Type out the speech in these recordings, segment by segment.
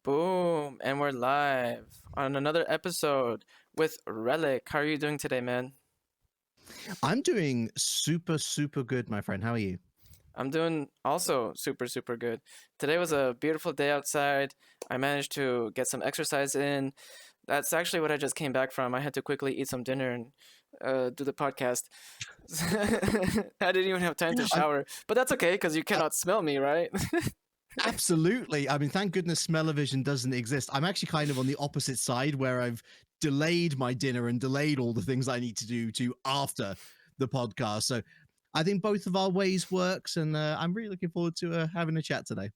Boom, and we're live on another episode with Relic. How are you doing today, man? I'm doing super good, my friend. How are you? I'm doing also super good. Today was a beautiful day outside. I managed to get some exercise in. That's actually what I just came back from. I had to quickly eat some dinner and do the podcast. I didn't even have time to I'm, shower, but that's okay because you uh, cannot smell me, right? Absolutely. I mean, thank goodness smell-o-vision doesn't exist. I'm actually kind of on the opposite side where I've delayed my dinner and delayed all the things I need to do to after the podcast. So I think both of our ways works, and I'm really looking forward to having a chat today.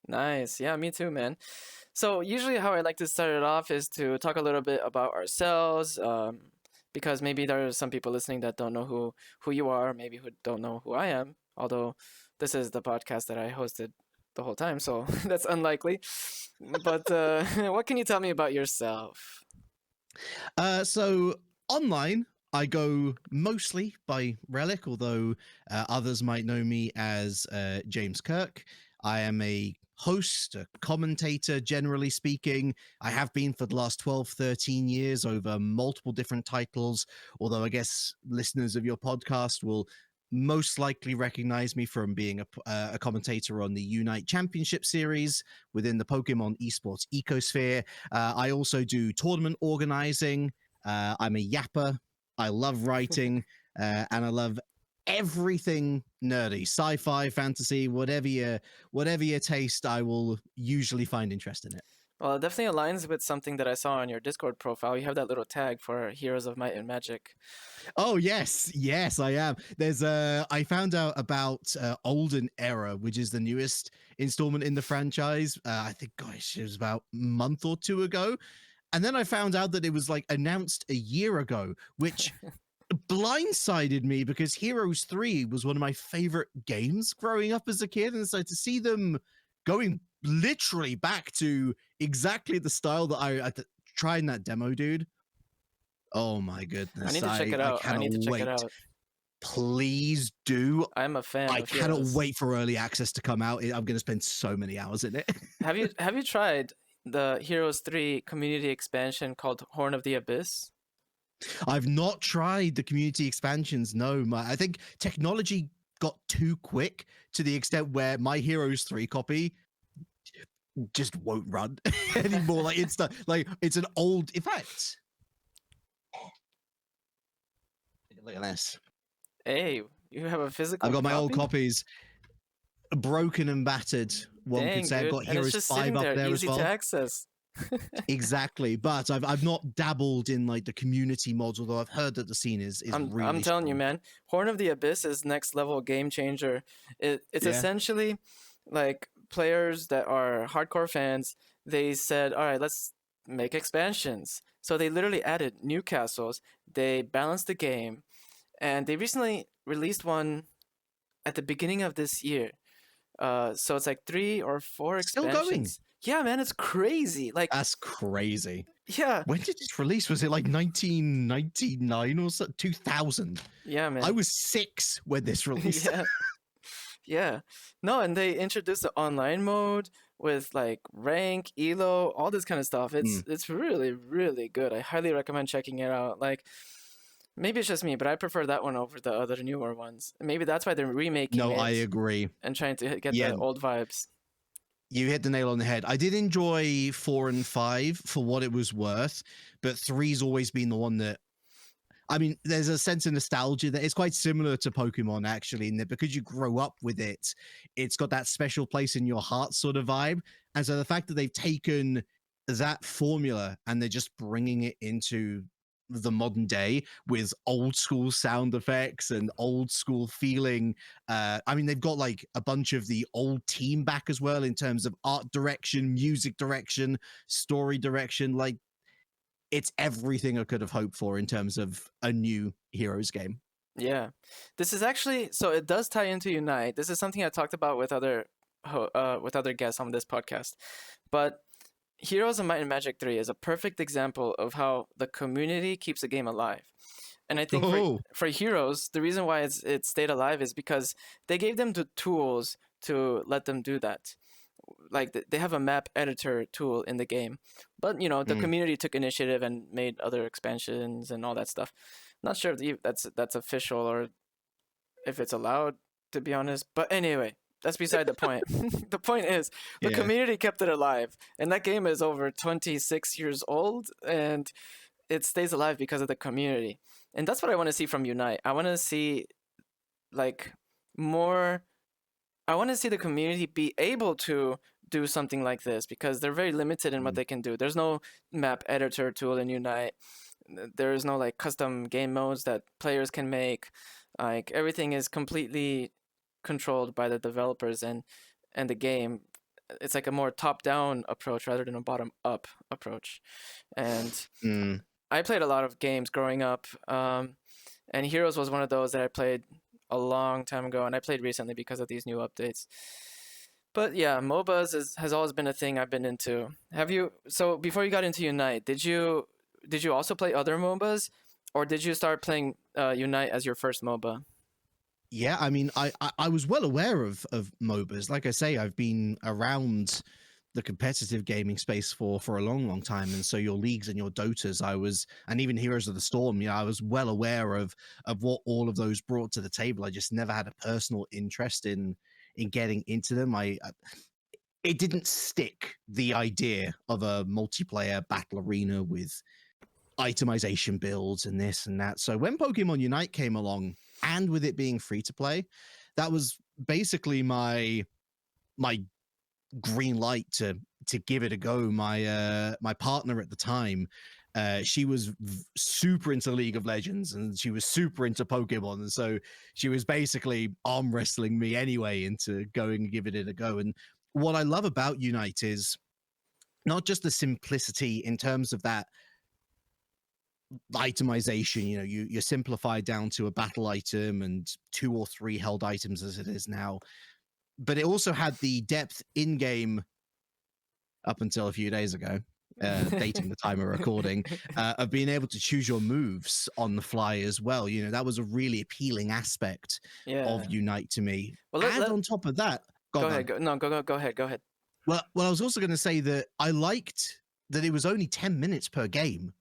Nice. Yeah, me too, man. So usually how I like to start it off is to talk a little bit about ourselves, because maybe there are some people listening that don't know who you are, maybe who don't know who I am, although this is the podcast that I hosted the whole time, so that's unlikely. But what can you tell me about yourself? So online, I go mostly by Relic, although others might know me as James Kirk. I am a host, a commentator, generally speaking. I have been for the last 12, 13 years over multiple different titles, although I guess listeners of your podcast will most likely recognize me from being a commentator on the EUIC Championship Series within the Pokemon esports ecosphere. I also do tournament organizing. I'm a yapper. I love writing, and I love everything nerdy, sci-fi, fantasy, whatever your taste. I will usually find interest in it. Well, it definitely aligns with something that I saw on your Discord profile. You have that little tag for Heroes of Might and Magic. Oh yes, I am. There's I found out about Olden Era, which is the newest installment in the franchise. I think, gosh, it was about a month or two ago. And then I found out that it was like announced a year ago, which blindsided me because Heroes 3 was one of my favorite games growing up as a kid. And so to see them going literally back to exactly the style that I tried in that demo, dude. Oh my I goodness. need to check it I out. I cannot need to check it wait. out. Please do. I'm a fan I of cannot Heroes. wait for early access to come out. I'm going to spend so many hours in it. Have you tried the Heroes 3 community expansion called Horn of the Abyss? I've not tried the community expansions. No, I think technology got too quick to the extent where my Heroes 3 copy just won't run anymore. Like it's an old. In fact, look at this. Hey, you have a physical I've got my old copy? copies, broken and battered. One could Dang, say I've dude. got And it's Heroes just 5 sitting up there, there as easy to well. access. Exactly, but I've not dabbled in like the community mods, although I've heard that the scene is really I'm telling you, strong. man. Horn of the Abyss is next level game changer. It's Yeah. essentially like players that are hardcore fans, they said, "All right, let's make expansions." So they literally added new castles, they balanced the game, and they recently released one at the beginning of this year. So it's like 3 or 4 Still going. expansions. Yeah, man, it's crazy. Like, That's crazy. yeah, When did this release? Was it like 1999 or so? 2000? yeah, I man. was 6 when this released. Yeah, yeah. No, and they introduced the online mode with like rank, elo, all this kind of stuff. Mm. It's really good. I highly recommend checking it out. Like, maybe it's just me, but I prefer that one over the other newer ones. Maybe that's why they're remaking No, I it agree. and trying to get Yeah, the old vibes. you hit the nail on the head. I did enjoy 4 and 5 for what it was worth, but 3's always been the one that, I mean, there's a sense of nostalgia that it's quite similar to Pokemon, actually, in that because you grow up with it, it's got that special place in your heart sort of vibe. And so the fact that they've taken that formula and they're just bringing it into the modern day with old school sound effects and old school feeling. I mean, they've got like a bunch of the old team back as well in terms of art direction, music direction, story direction. Like, it's everything I could have hoped for in terms of a new Heroes game. Yeah, this is actually so it does tie into Unite. This is something I talked about with other guests on this podcast, but Heroes of Might and Magic 3 is a perfect example of how the community keeps a game alive. And I think for Heroes, the reason why it stayed alive is because they gave them the tools to let them do that. like they have a map editor tool in the game, but you know the Mm. community took initiative and made other expansions and all that stuff. Not sure if that's official or if it's allowed, to be honest. But anyway, that's beside the point. The point is the Yeah. community kept it alive, and that game is over 26 years old, and it stays alive because of the community. And that's what I want to see from Unite. I want to see like more. I want to see the community be able to do something like this because they're very limited in what Mm. they can do. There's no map editor tool in Unite. There is no like custom game modes that players can make. Like everything is completely controlled by the developers and the game. It's like a more top-down approach rather than a bottom-up approach. And Mm. I played a lot of games growing up, and Heroes was one of those that I played a long time ago, and I played recently because of these new updates. But yeah, MOBAs has always been a thing I've been into. Have you? So before you got into Unite, did you also play other MOBAs, or did you start playing Unite as your first MOBA? Yeah, I mean, I was well aware of MOBAs. Like I say, I've been around the competitive gaming space for a long time, and so your leagues and your Dotas, and even Heroes of the Storm, I was well aware of what all of those brought to the table. I just never had a personal interest in getting into them. It didn't stick, the idea of a multiplayer battle arena with itemization builds and this and that. So when Pokemon Unite came along, and with it being free to play, that was basically my green light to give it a go. My partner at the time, she was super into League of Legends and she was super into Pokemon, and so she was basically arm wrestling me anyway into going and giving it a go. And what I love about Unite is not just the simplicity in terms of that itemization. You simplify down to a battle item and 2 or 3 held items as it is now, but it also had the depth in game up until a few days ago, dating the time of recording, of being able to choose your moves on the fly as well. That was a really appealing aspect Yeah. of Unite to me. Well, And on top of that, go ahead. Go ahead. Go ahead. Well, I was also going to say that I liked that it was only 10 minutes per game.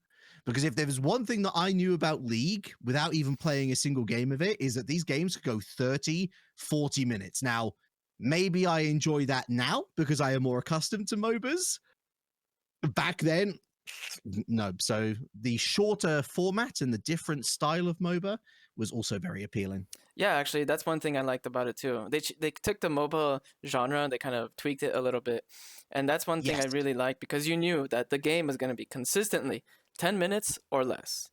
Because if there was one thing that I knew about League without even playing a single game of it, is that these games could go 30, 40 minutes. Now, maybe I enjoy that now because I am more accustomed to MOBAs. Back then, no. So the shorter format and the different style of MOBA was also very appealing. Yeah, actually, that's one thing I liked about it too. They took the MOBA genre, they kind of tweaked it a little bit, and that's one thing I really liked because you knew that the game was going to be consistently 10 minutes or less,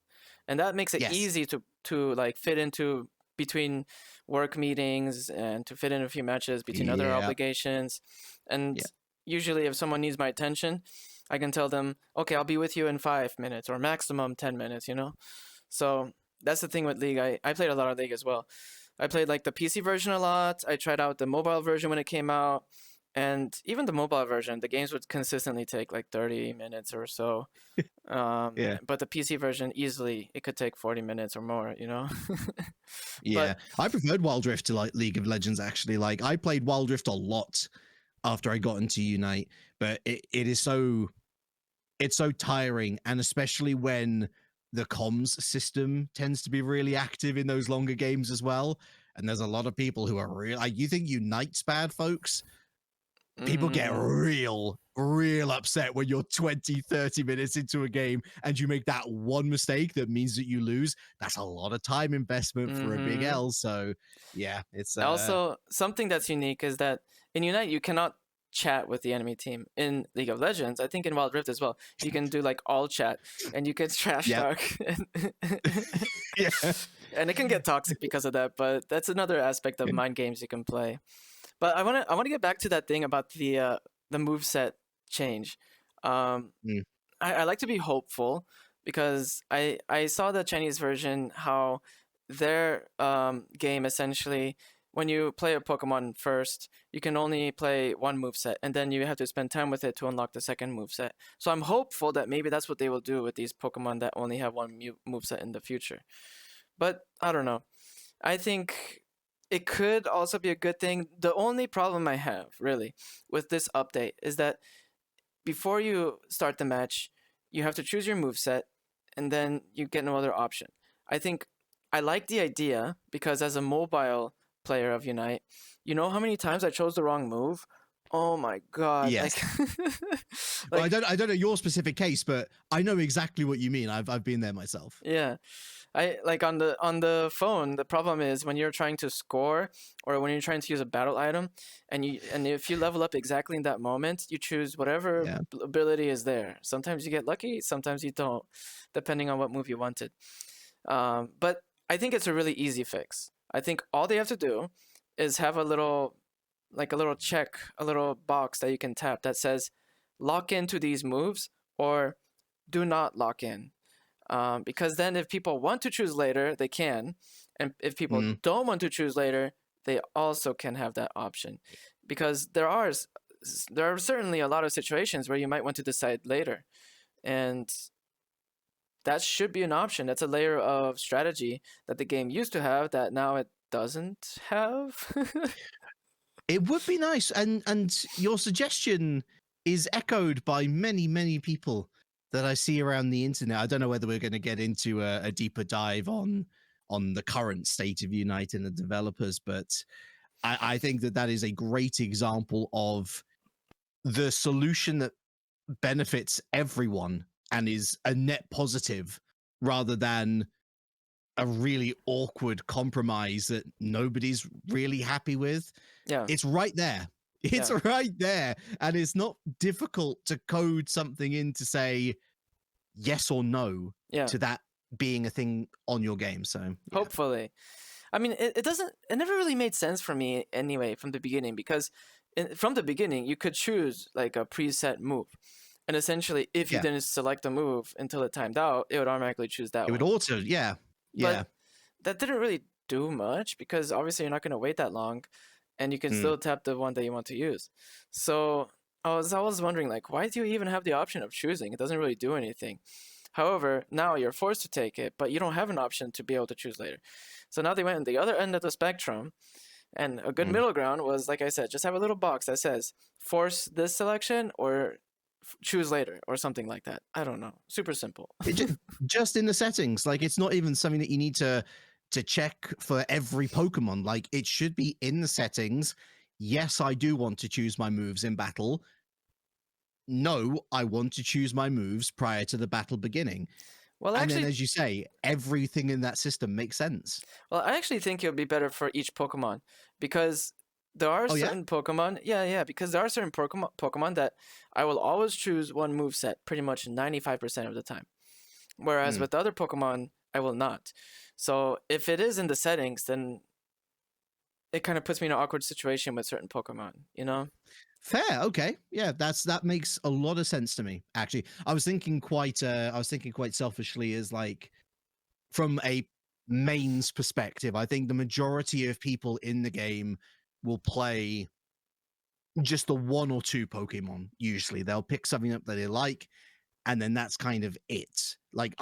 and that makes it easy to like fit into between work meetings and to fit in a few matches between other obligations. And usually, if someone needs my attention, I can tell them, okay, I'll be with you in 5 minutes or maximum 10 minutes. So that's the thing with League. I played a lot of League as well. I played like the PC version a lot. I tried out the mobile version when it came out. And even the mobile version, the games would consistently take like 30 minutes or so. But the PC version, easily, it could take 40 minutes or more, Yeah. I preferred Wild Rift to like League of Legends, actually. Like, I played Wild Rift a lot after I got into Unite, but it's so tiring, and especially when the comms system tends to be really active in those longer games as well. And there's a lot of people who are real. Like, you think Unite's bad, folks? People get real upset when you're 20, 30 minutes into a game and you make that one mistake that means that you lose. That's a lot of time investment for a big L. So, yeah, it's also something that's unique is that in Unite you cannot chat with the enemy team. In League of Legends, I think in Wild Rift as well, you can do like all chat and you can trash talk. And it can get toxic because of that, but that's another aspect of mind games you can play. But I want to get back to that thing about the moveset change. I like to be hopeful because I saw the Chinese version, how their game essentially, when you play a Pokemon first, you can only play one moveset, and then you have to spend time with it to unlock the second moveset. So I'm hopeful that maybe that's what they will do with these Pokemon that only have one moveset in the future. But I don't know. I think it could also be a good thing. The only problem I have really with this update is that before you start the match, you have to choose your move set, and then you get no other option. I think I like the idea because as a mobile player of Unite, you know how many times I chose the wrong move? Oh my god! Yes. Like, Well, I don't know your specific case, but I know exactly what you mean. I've been there myself. yeah. I like on the phone, the problem is when you're trying to score or when you're trying to use a battle item and if you level up exactly in that moment, you choose whatever Yeah. ability is there. Sometimes you get lucky, sometimes you don't, depending on what move you wanted. But I think it's a really easy fix. I think all they have to do is have a little check, a little box that you can tap that says lock into these moves or do not lock in. Because then if people want to choose later, they can. And if people don't want to choose later, they also can have that option. Because there are certainly a lot of situations where you might want to decide later. And that should be an option. That's a layer of strategy that the game used to have that now it doesn't have. It would be nice, and your suggestion is echoed by many people that I see around the internet. I don't know whether we're going to get into a deeper dive on the current state of Unite and the developers, but I think that is a great example of the solution that benefits everyone and is a net positive rather than a really awkward compromise that nobody's really happy with. Yeah. It's right there. It's right there. And it's not difficult to code something in to say yes or no to that being a thing on your game. So hopefully. I mean, it never really made sense for me anyway from the beginning, because from the beginning you could choose like a preset move. And essentially, if you didn't select a move until it timed out, it would automatically choose that one. It would auto, yeah. But that didn't really do much because obviously you're not going to wait that long and you can still tap the one that you want to use. So I was wondering, like, why do you even have the option of choosing? It doesn't really do anything. However, now you're forced to take it, but you don't have an option to be able to choose later. So now they went on the other end of the spectrum, and a good middle ground was, like I said, just have a little box that says force this selection or choose later or something like that. I don't know. Super simple. Just in the settings. Like, it's not even something that you need to check for every Pokemon. Like, it should be in the settings. Yes, I do want to choose my moves in battle. No, I want to choose my moves prior to the battle beginning. Well, actually, and then, as you say, everything in that system makes sense. Well, I actually think it would be better for each Pokemon because there are certain Pokemon. Yeah, because there are certain Pokemon that I will always choose one move set pretty much 95% of the time. Whereas with other Pokemon, I will not. So if it is in the settings, then it kind of puts me in an awkward situation with certain Pokemon, you know? Fair, okay. Yeah, that makes a lot of sense to me, actually. I was thinking quite selfishly as, like, from a mains perspective, I think the majority of people in the game will play just the one or two Pokemon. Usually they'll pick something up that they like, and then that's kind of it. Like,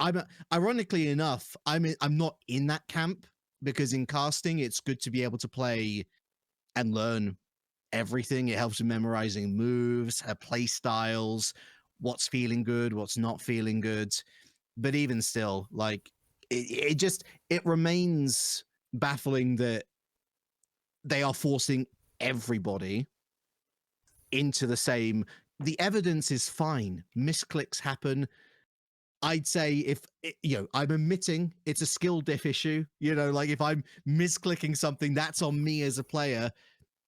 ironically enough, I'm not in that camp, because in casting it's good to be able to play and learn everything. It helps with memorizing moves, play styles, what's feeling good, what's not feeling good. But even still, like, it remains baffling that they are forcing everybody into the same. The evidence is fine. Misclicks happen. I'd say if, I'm admitting it's a skill diff issue, like, if I'm misclicking something, that's on me as a player,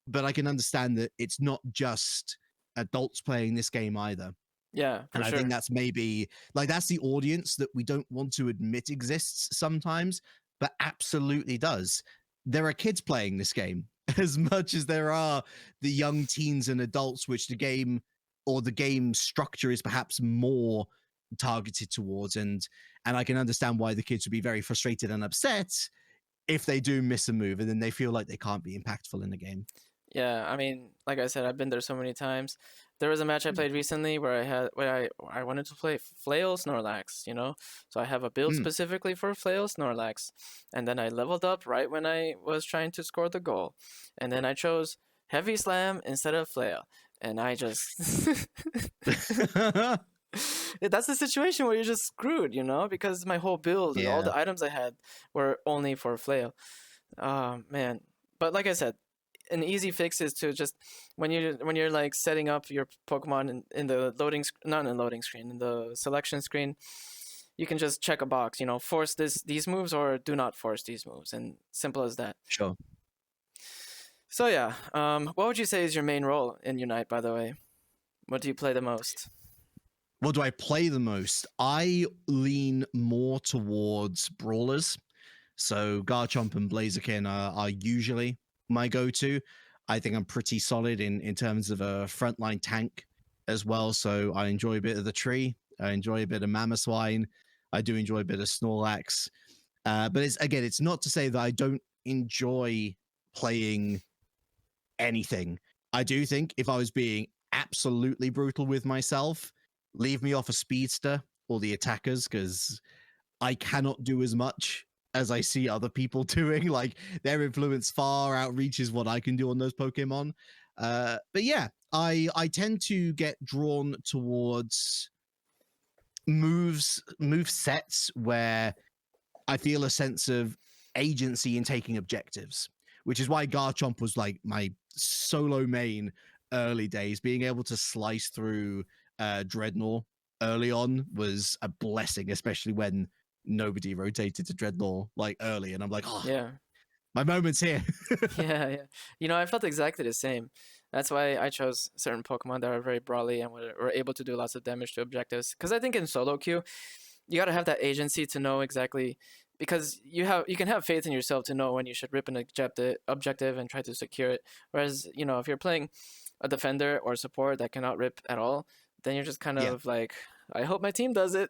but I can understand that it's not just adults playing this game either. Yeah, and I think that's maybe, like, that's the audience that we don't want to admit exists sometimes, but absolutely does. There are kids playing this game as much as there are the young teens and adults, which the game structure is perhaps more targeted towards. And I can understand why the kids would be very frustrated and upset if they do miss a move and then they feel like they can't be impactful in the game. Yeah, I mean, like I said, I've been there so many times. There was a match I played recently where I wanted to play Flail Snorlax, you know? So I have a build Mm. specifically for Flail Snorlax. And then I leveled up right when I was trying to score the goal. And then I chose Heavy Slam instead of Flail. And I just that's the situation where you're just screwed, you know? Because my whole build, all Yeah, the items I had were only for Flail. Man. But like I said, an easy fix is to just when you're like setting up your Pokemon in the not in the loading screen, in the selection screen, you can just check a box, you know, force these moves or do not force these moves, and simple as that. sure. So yeah, what would you say is your main role in Unite, by the way? What do you play the most? What do I play the most? I lean more towards brawlers. So Garchomp and Blaziken are usually my go-to. I think I'm pretty solid in terms of a frontline tank as well. So I enjoy a bit of the tree. I enjoy a bit of Mamoswine. I do enjoy a bit of Snorlax. But it's not to say that I don't enjoy playing anything. I do think if I was being absolutely brutal with myself, leave me off a speedster or the attackers, because I cannot do as much as I see other people doing. Like, their influence far outreaches what I can do on those Pokemon. But yeah, I tend to get drawn towards move sets where I feel a sense of agency in taking objectives, which is why Garchomp was like my solo main early days. Being able to slice through Dreadnought early on was a blessing, especially when nobody rotated to Dreadnought like early. And I'm like, oh, Yeah. my moment's here. Yeah, yeah. You know, I felt exactly the same. That's why I chose certain Pokemon that are very brawly and were able to do lots of damage to objectives. Because I think in solo queue, you gotta have that agency to know exactly, because you can have faith in yourself to know when you should rip an objective and try to secure it. Whereas, you know, if you're playing a defender or support that cannot rip at all, then you're just kind Yeah. of like, I hope my team does it.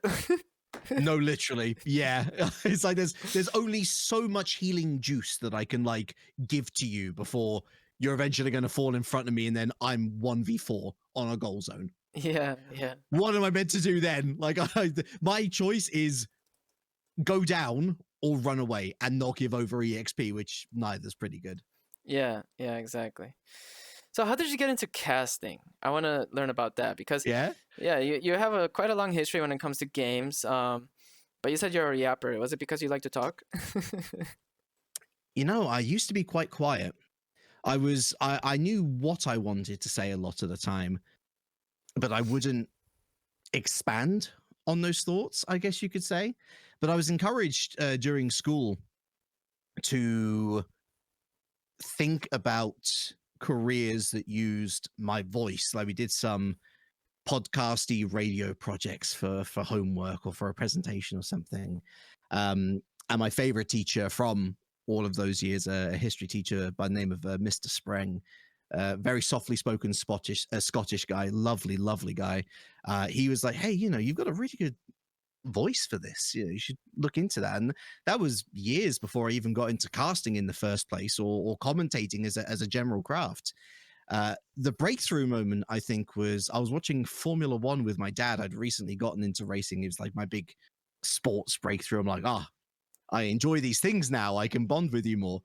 No, literally. Yeah. It's like there's only so much healing juice that I can like give to you before you're eventually going to fall in front of me and then I'm 1v4 on a goal zone. Yeah, yeah. What am I meant to do then? Like, my choice is go down or run away and not give over EXP, which neither's pretty good. Yeah, yeah, exactly. So how did you get into casting? I want to learn about that because, Yeah. yeah, you have quite a long history when it comes to games. But you said you're a yapper. Was it because you like to talk? You know, I used to be quite quiet. I knew what I wanted to say a lot of the time, but I wouldn't expand on those thoughts, I guess you could say. But I was encouraged during school to think about careers that used my voice. Like, we did some podcasty radio projects for homework or for a presentation or something. And my favorite teacher from all of those years, a history teacher by the name of Mr. Sprang, very softly spoken Scottish guy, lovely, lovely guy. He was like, "Hey, you know, you've got a really good voice for this. You know, you should look into that." And that was years before I even got into casting in the first place, or commentating as a general craft. The breakthrough moment, I think, was I was watching Formula One with my dad. I'd recently gotten into racing. It was like my big sports breakthrough. I'm like, I enjoy these things now. I can bond with you more.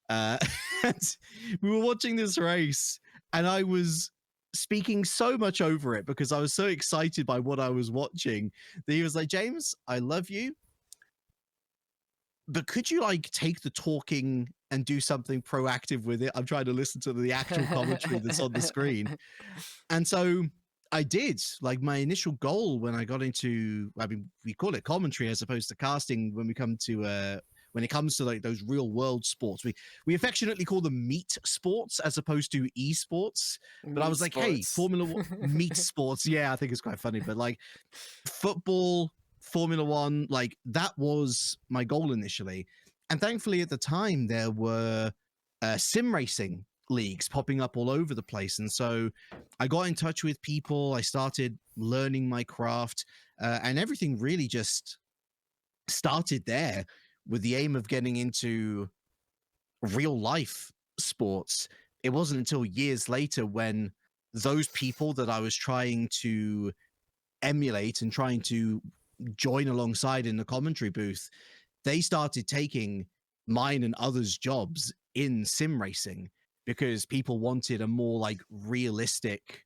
Uh, and we were watching this race, and I was speaking so much over it because I was so excited by what I was watching that he was like, "James, I love you, but could you like take the talking and do something proactive with it? I'm trying to listen to the actual commentary that's on the screen." And so I did. Like, my initial goal when I got into, I mean, we call it commentary as opposed to casting when we come to when it comes to like those real world sports. We affectionately call them meat sports as opposed to esports. But I Meat was like, hey, sports. Formula One, meat sports. Yeah, I think it's quite funny. But like football, Formula One, like that was my goal initially. And thankfully at the time there were sim racing leagues popping up all over the place. And so I got in touch with people. I started learning my craft, and everything really just started there with the aim of getting into real life sports. it wasn't until years later when those people that I was trying to emulate and trying to join alongside in the commentary booth, they started taking mine and others' jobs in sim racing because people wanted a more like realistic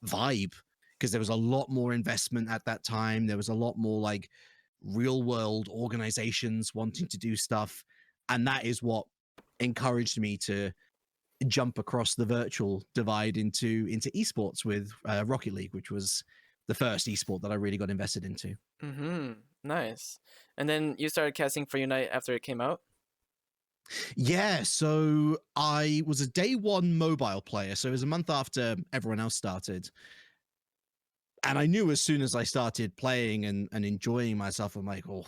vibe, because there was a lot more investment at that time. There was a lot more like real world organizations wanting to do stuff. And that is what encouraged me to jump across the virtual divide into esports with Rocket League, which was the first esport that I really got invested into. Mm-hmm. Nice. And then you started casting for Unite after it came out? Yeah, so I was a day one mobile player, so it was a month after everyone else started. And I knew as soon as I started playing and enjoying myself, I'm like, oh,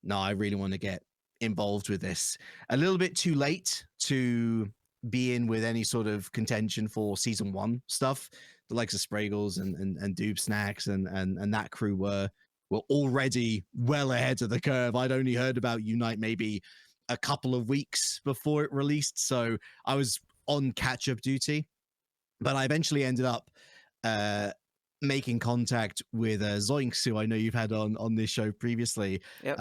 no, I really want to get involved with this. A little bit too late to be in with any sort of contention for season one stuff. The likes of Spragles and Doob Snacks and that crew were already well ahead of the curve. I'd only heard about Unite maybe a couple of weeks before it released, so I was on catch-up duty. But I eventually ended up making contact with Zoinks, who I know you've had on this show previously. Yep.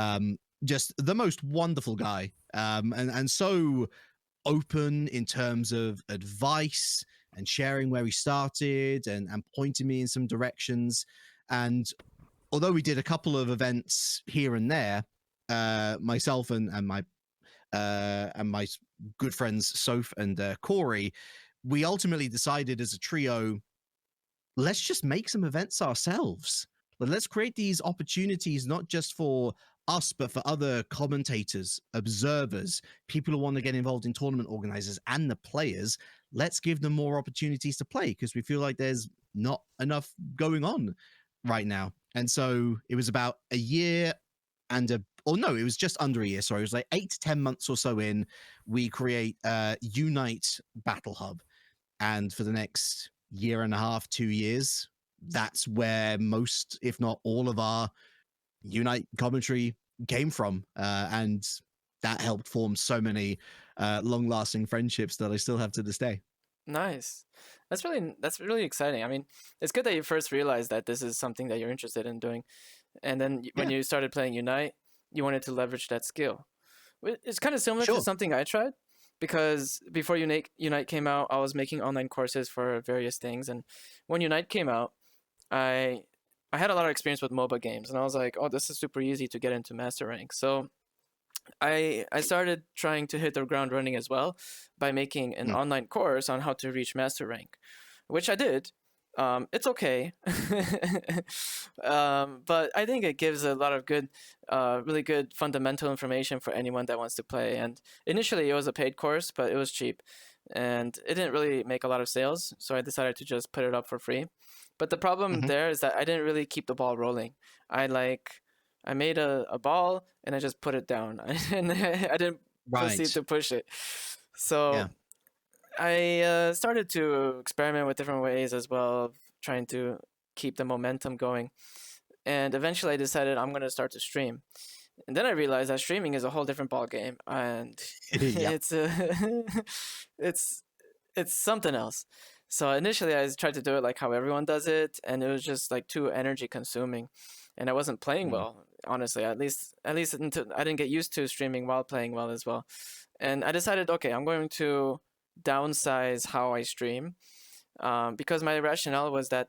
Just the most wonderful guy, and so open in terms of advice and sharing where he started and pointing me in some directions. And although we did a couple of events here and there, myself and my good friends Soph and Corey, we ultimately decided as a trio, let's just make some events ourselves. But let's create these opportunities not just for us, but for other commentators, observers, people who want to get involved in tournament organizers and the players. Let's give them more opportunities to play because we feel like there's not enough going on right now. And so it was about a year and it was just under a year. Sorry, it was like 8 to 10 months or so in. We create Unite Battlehub, and for the next year and a half, 2 years, that's where most, if not all, of our Unite commentary came from, and that helped form so many long-lasting friendships that I still have to this day. Nice. That's really exciting. I mean, it's good that you first realized that this is something that you're interested in doing, and then when you started playing Unite, you wanted to leverage that skill. It's kind of similar to something I tried, because before Unite came out, I was making online courses for various things, and when Unite came out, I had a lot of experience with MOBA games, and I was like, oh, this is super easy to get into Master Rank. So I started trying to hit the ground running as well by making an online course on how to reach Master Rank, which I did. It's okay, but I think it gives a lot of good, really good fundamental information for anyone that wants to play. And initially it was a paid course, but it was cheap, and it didn't really make a lot of sales, so I decided to just put it up for free. But the problem there is that I didn't really keep the ball rolling. I made a ball and I just put it down, and I didn't proceed to push it. So I started to experiment with different ways as well, trying to keep the momentum going. And eventually I decided I'm going to start to stream. And then I realized that streaming is a whole different ball game, and it's something else. So initially I tried to do it like how everyone does it, and it was just like too energy consuming, and I wasn't playing well, honestly. At least until I didn't get used to streaming while playing well as well. And I decided, okay, I'm going to downsize how I stream, because my rationale was that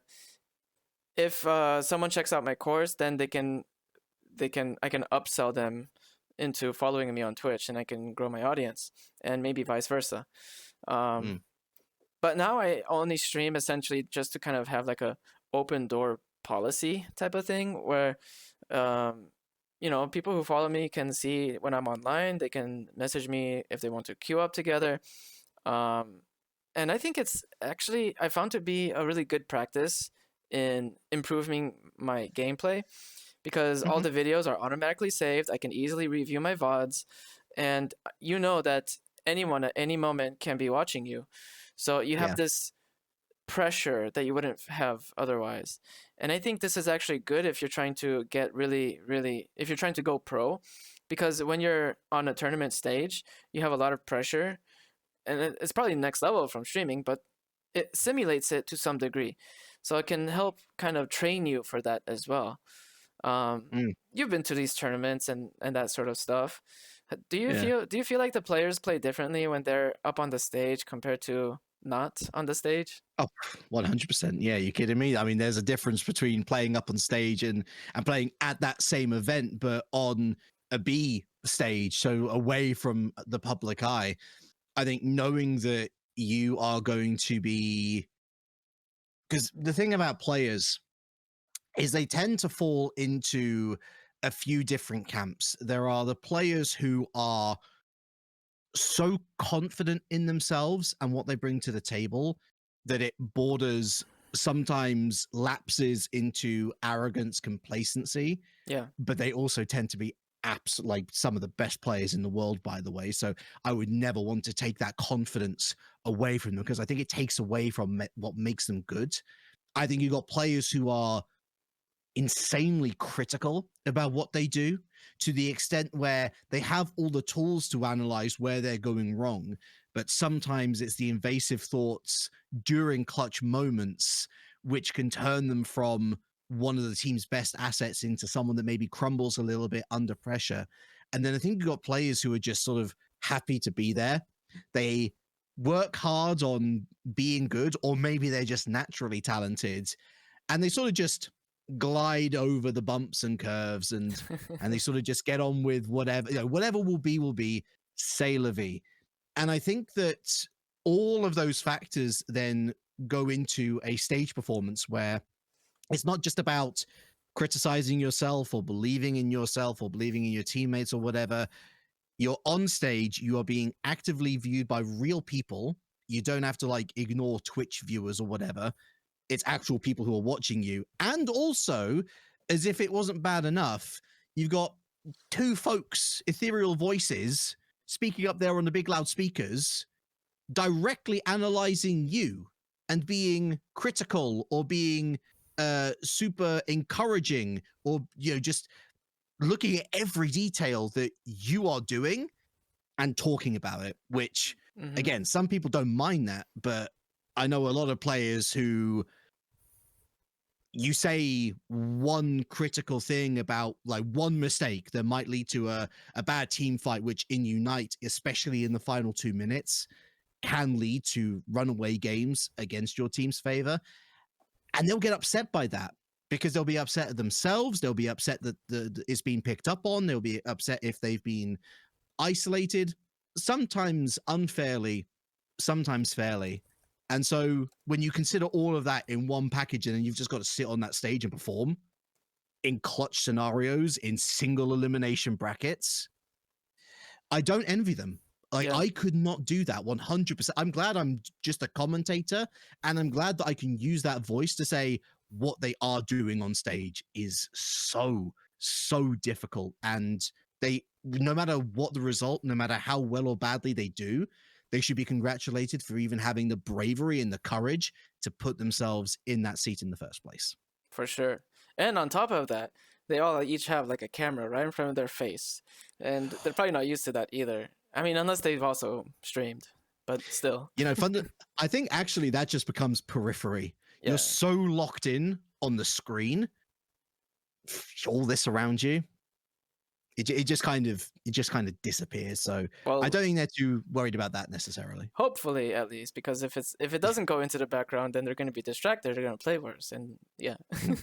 if someone checks out my course, then I can upsell them into following me on Twitch, and I can grow my audience, and maybe vice versa. But now I only stream essentially just to kind of have like a open door policy type of thing, where people who follow me can see when I'm online. They can message me if they want to queue up together. And I think it's actually, I found to be a really good practice in improving my gameplay, because all the videos are automatically saved. I can easily review my VODs, and you know that anyone at any moment can be watching you. So you have this pressure that you wouldn't have otherwise. And I think this is actually good if you're trying to get if you're trying to go pro, because when you're on a tournament stage, you have a lot of pressure it's probably next level from streaming, but it simulates it to some degree, so it can help kind of train you for that as well. You've been to these tournaments and that sort of stuff. Do you feel like the players play differently when they're up on the stage compared to not on the stage? Oh, 100%. Yeah, you kidding me? I mean, there's a difference between playing up on stage and playing at that same event, but on a B stage, so away from the public eye. I think knowing that you are going to be, because the thing about players is they tend to fall into a few different camps. There are the players who are so confident in themselves and what they bring to the table that it borders, sometimes lapses into arrogance, complacency. Yeah. But they also tend to be like some of the best players in the world, by the way. So I would never want to take that confidence away from them, because I think it takes away from what makes them good. I think you've got players who are insanely critical about what they do, to the extent where they have all the tools to analyze where they're going wrong, but sometimes it's the invasive thoughts during clutch moments which can turn them from one of the team's best assets into someone that maybe crumbles a little bit under pressure. And then I think you've got players who are just sort of happy to be there. They work hard on being good, or maybe they're just naturally talented, and they sort of just glide over the bumps and curves, and they sort of just get on with whatever, whatever will be, c'est la vie. And I think that all of those factors then go into a stage performance where it's not just about criticizing yourself or believing in yourself or believing in your teammates or whatever. You're on stage, you are being actively viewed by real people. You don't have to like ignore Twitch viewers or whatever. It's actual people who are watching you. And also, as if it wasn't bad enough, you've got two folks, ethereal voices, speaking up there on the big loudspeakers, directly analyzing you and being critical or being super encouraging, or just looking at every detail that you are doing and talking about it, which again, some people don't mind that, but I know a lot of players who, you say one critical thing about like one mistake that might lead to a bad team fight, which in Unite, especially in the final 2 minutes, can lead to runaway games against your team's favor. And they'll get upset by that, because they'll be upset at themselves. They'll be upset that it's being picked up on. They'll be upset if they've been isolated, sometimes unfairly, sometimes fairly. And so when you consider all of that in one package, and then you've just got to sit on that stage and perform in clutch scenarios, in single elimination brackets, I don't envy them. Like, I could not do that 100%. I'm glad I'm just a commentator, and I'm glad that I can use that voice to say what they are doing on stage is so difficult. And they, no matter what the result, no matter how well or badly they do, they should be congratulated for even having the bravery and the courage to put themselves in that seat in the first place. For sure. And on top of that, they all each have like a camera right in front of their face, and they're probably not used to that either. I mean, unless they've also streamed, but still. I think actually that just becomes periphery. Yeah. You're so locked in on the screen, all this around you, it just kind of disappears. So I don't think they're too worried about that necessarily. Hopefully, at least, because if it doesn't go into the background, then they're going to be distracted. They're going to play worse, and yeah.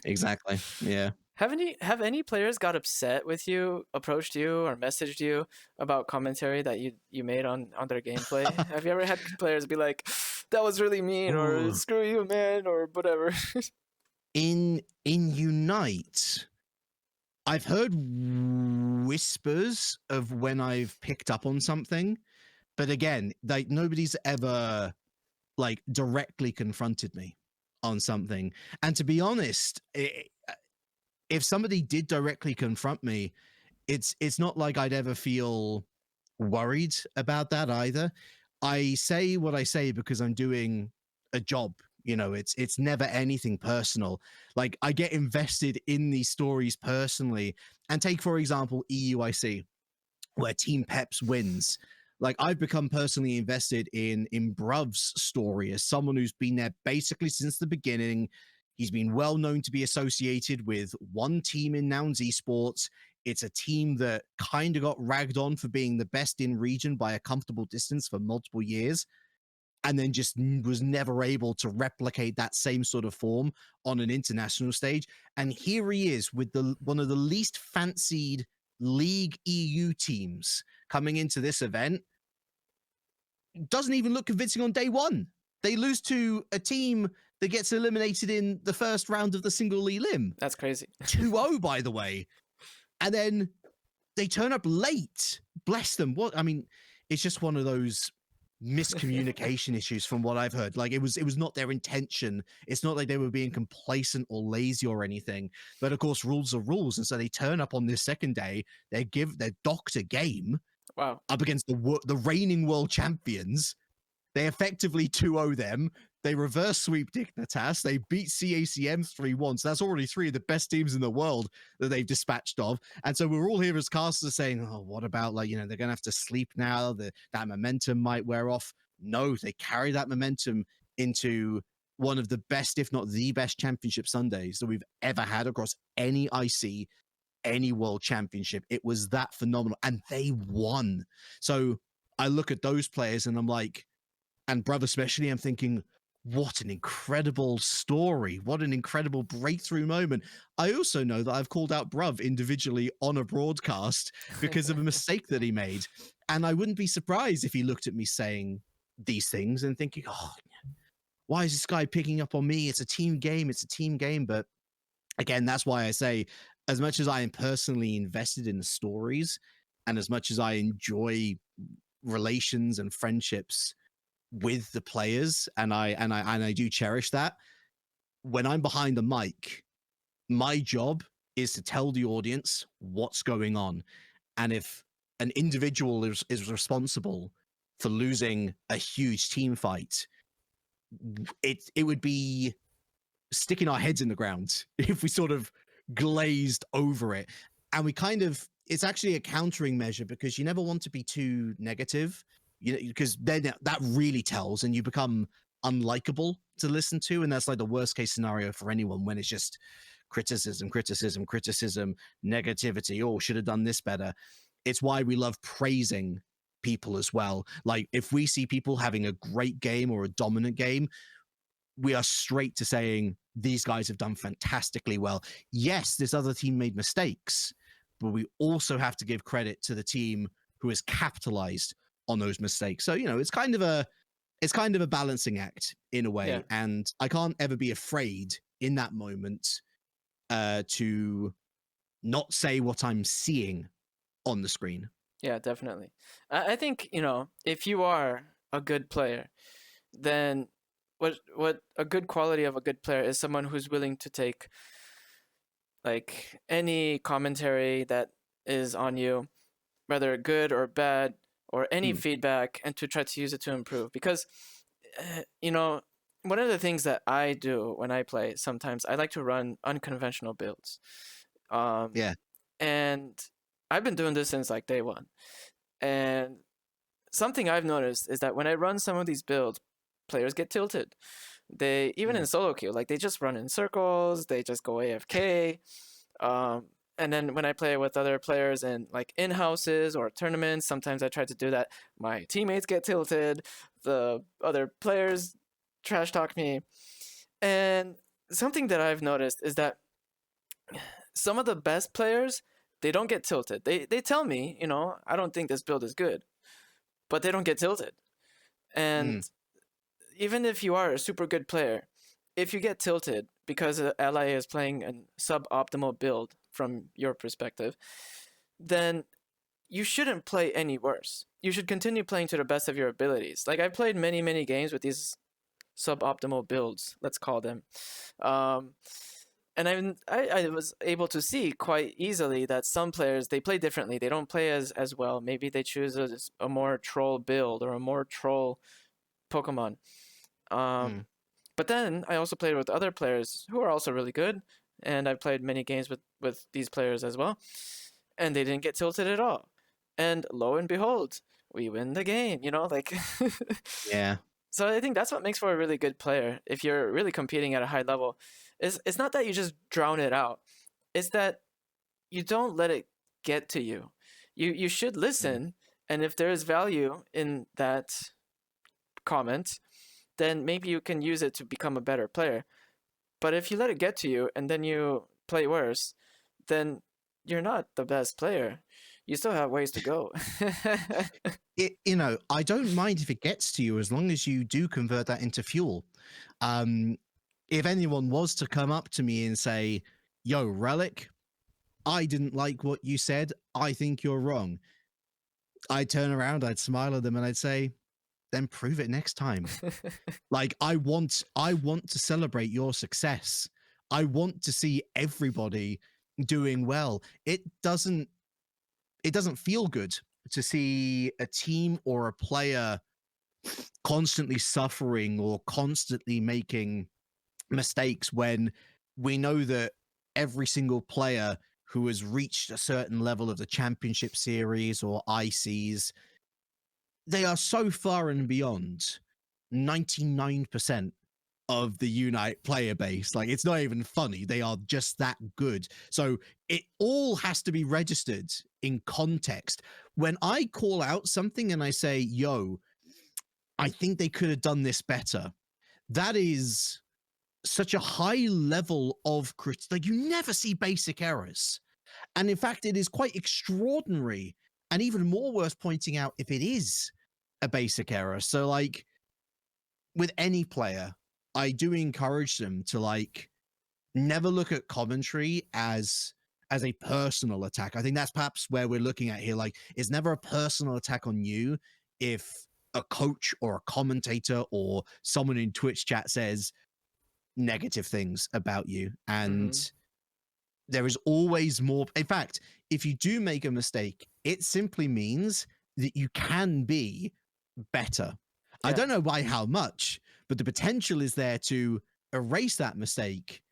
Exactly. Yeah. Have any players got upset with you, approached you, or messaged you about commentary that you made on their gameplay? Have you ever had players be like, "That was really mean," or "Screw you, man," or whatever? In Unite, I've heard whispers of when I've picked up on something, but again, like, nobody's ever like directly confronted me on something. And to be honest, if somebody did directly confront me, it's not like I'd ever feel worried about that either. I say what I say because I'm doing a job. It's never anything personal. Like, I get invested in these stories personally. And take, for example, EUIC, where Team Peps wins. Like I've become personally invested in Bruv's story as someone who's been there basically since the beginning. He's been well known to be associated with one team in Nouns Esports. It's a team that kind of got ragged on for being the best in region by a comfortable distance for multiple years, and then just was never able to replicate that same sort of form on an international stage. And here he is with one of the least fancied League EU teams coming into this event. Doesn't even look convincing on day one. They lose to a team that gets eliminated in the first round of the single elim. That's crazy. 2-0, by the way. And then they turn up late. Bless them. What I mean, it's just one of those miscommunication issues from what I've heard. Like it was not their intention. It's not like they were being complacent or lazy or anything. But of course, rules are rules. And so they turn up on this second day. They're docked a game. Wow. Up against the reigning world champions. They effectively 2-0 them. They reverse sweep Dignitas. They beat CACM 3-1. So that's already 3 of the best teams in the world that they've dispatched of. And so we're all here as casters saying, oh, what about, like, you know, they're going to have to sleep now. That momentum might wear off. No, they carry that momentum into one of the best, if not the best championship Sundays that we've ever had across any IC, any world championship. It was that phenomenal. And they won. So I look at those players and I'm like, and Bruv especially, I'm thinking, what an incredible story. What an incredible breakthrough moment. I also know that I've called out Bruv individually on a broadcast because of a mistake that he made. And I wouldn't be surprised if he looked at me saying these things and thinking, oh, why is this guy picking up on me? It's a team game. It's a team game. But again, that's why I say, as much as I am personally invested in the stories and as much as I enjoy relations and friendships with the players, and I do cherish that, when I'm behind the mic, my job is to tell the audience what's going on. And if an individual is responsible for losing a huge team fight, it would be sticking our heads in the ground if we sort of glazed over it. And we kind of, it's actually a countering measure because you never want to be too negative. You know, because then that really tells and you become unlikable to listen to. And that's like the worst case scenario for anyone when it's just criticism, negativity. Oh, should have done this better. It's why we love praising people as well. Like if we see people having a great game or a dominant game, we are straight to saying these guys have done fantastically well. Yes, this other team made mistakes, but we also have to give credit to the team who has capitalized on those mistakes. So, you know, it's kind of a balancing act in a way. Yeah. And I can't ever be afraid in that moment to not say what I'm seeing on the screen. Yeah, definitely. I think, you know, if you are a good player, then what a good quality of a good player is someone who's willing to take like any commentary that is on you, whether good or bad, or any feedback, and to try to use it to improve. Because, you know, one of the things that I do when I play, sometimes I like to run unconventional builds. Yeah. And I've been doing this since like day one. And something I've noticed is that when I run some of these builds, players get tilted. They, even in solo queue, like they just run in circles, they just go AFK. And then when I play with other players in like in-houses or tournaments, sometimes I try to do that. My teammates get tilted, the other players trash talk me. And something that I've noticed is that some of the best players, they don't get tilted. They tell me, you know, I don't think this build is good, but they don't get tilted. And even if you are a super good player, if you get tilted because an ally is playing a suboptimal build from your perspective, then you shouldn't play any worse. You should continue playing to the best of your abilities. Like I played many games with these suboptimal builds, let's call them. And I was able to see quite easily that some players, they play differently. They don't play as well. Maybe they choose a more troll build or a more troll Pokemon. But then I also played with other players who are also really good. And I've played many games with these players as well. And they didn't get tilted at all. And lo and behold, we win the game, you know, like. Yeah. So I think that's what makes for a really good player. If you're really competing at a high level, it's not that you just drown it out. It's that you don't let it get to you. You should listen, and if there is value in that comment, then maybe you can use it to become a better player. But if you let it get to you and then you play worse, then you're not the best player. You still have ways to go. I don't mind if it gets to you as long as you do convert that into fuel. If anyone was to come up to me and say, "Yo, Relic, I didn't like what you said. I think you're wrong," I'd turn around, I'd smile at them, and I'd say, "Then prove it next time." Like I want to celebrate your success. I want to see everybody doing well. It doesn't feel good to see a team or a player constantly suffering or constantly making mistakes when we know that every single player who has reached a certain level of the championship series or ICs, they are so far and beyond 99% of the Unite player base. Like, it's not even funny. They are just that good. So it all has to be registered in context. When I call out something and I say, "Yo, I think they could have done this better," that is such a high level of like, you never see basic errors. And in fact, it is quite extraordinary and even more worth pointing out if it is a basic error. So, like, with any player, I do encourage them to, like, never look at commentary as a personal attack. I think that's perhaps where we're looking at here. Like, it's never a personal attack on you if a coach or a commentator or someone in Twitch chat says negative things about you. And there is always more. In fact, if you do make a mistake, it simply means that you can be better. I Yeah. don't know by how much, but the potential is there to erase that mistake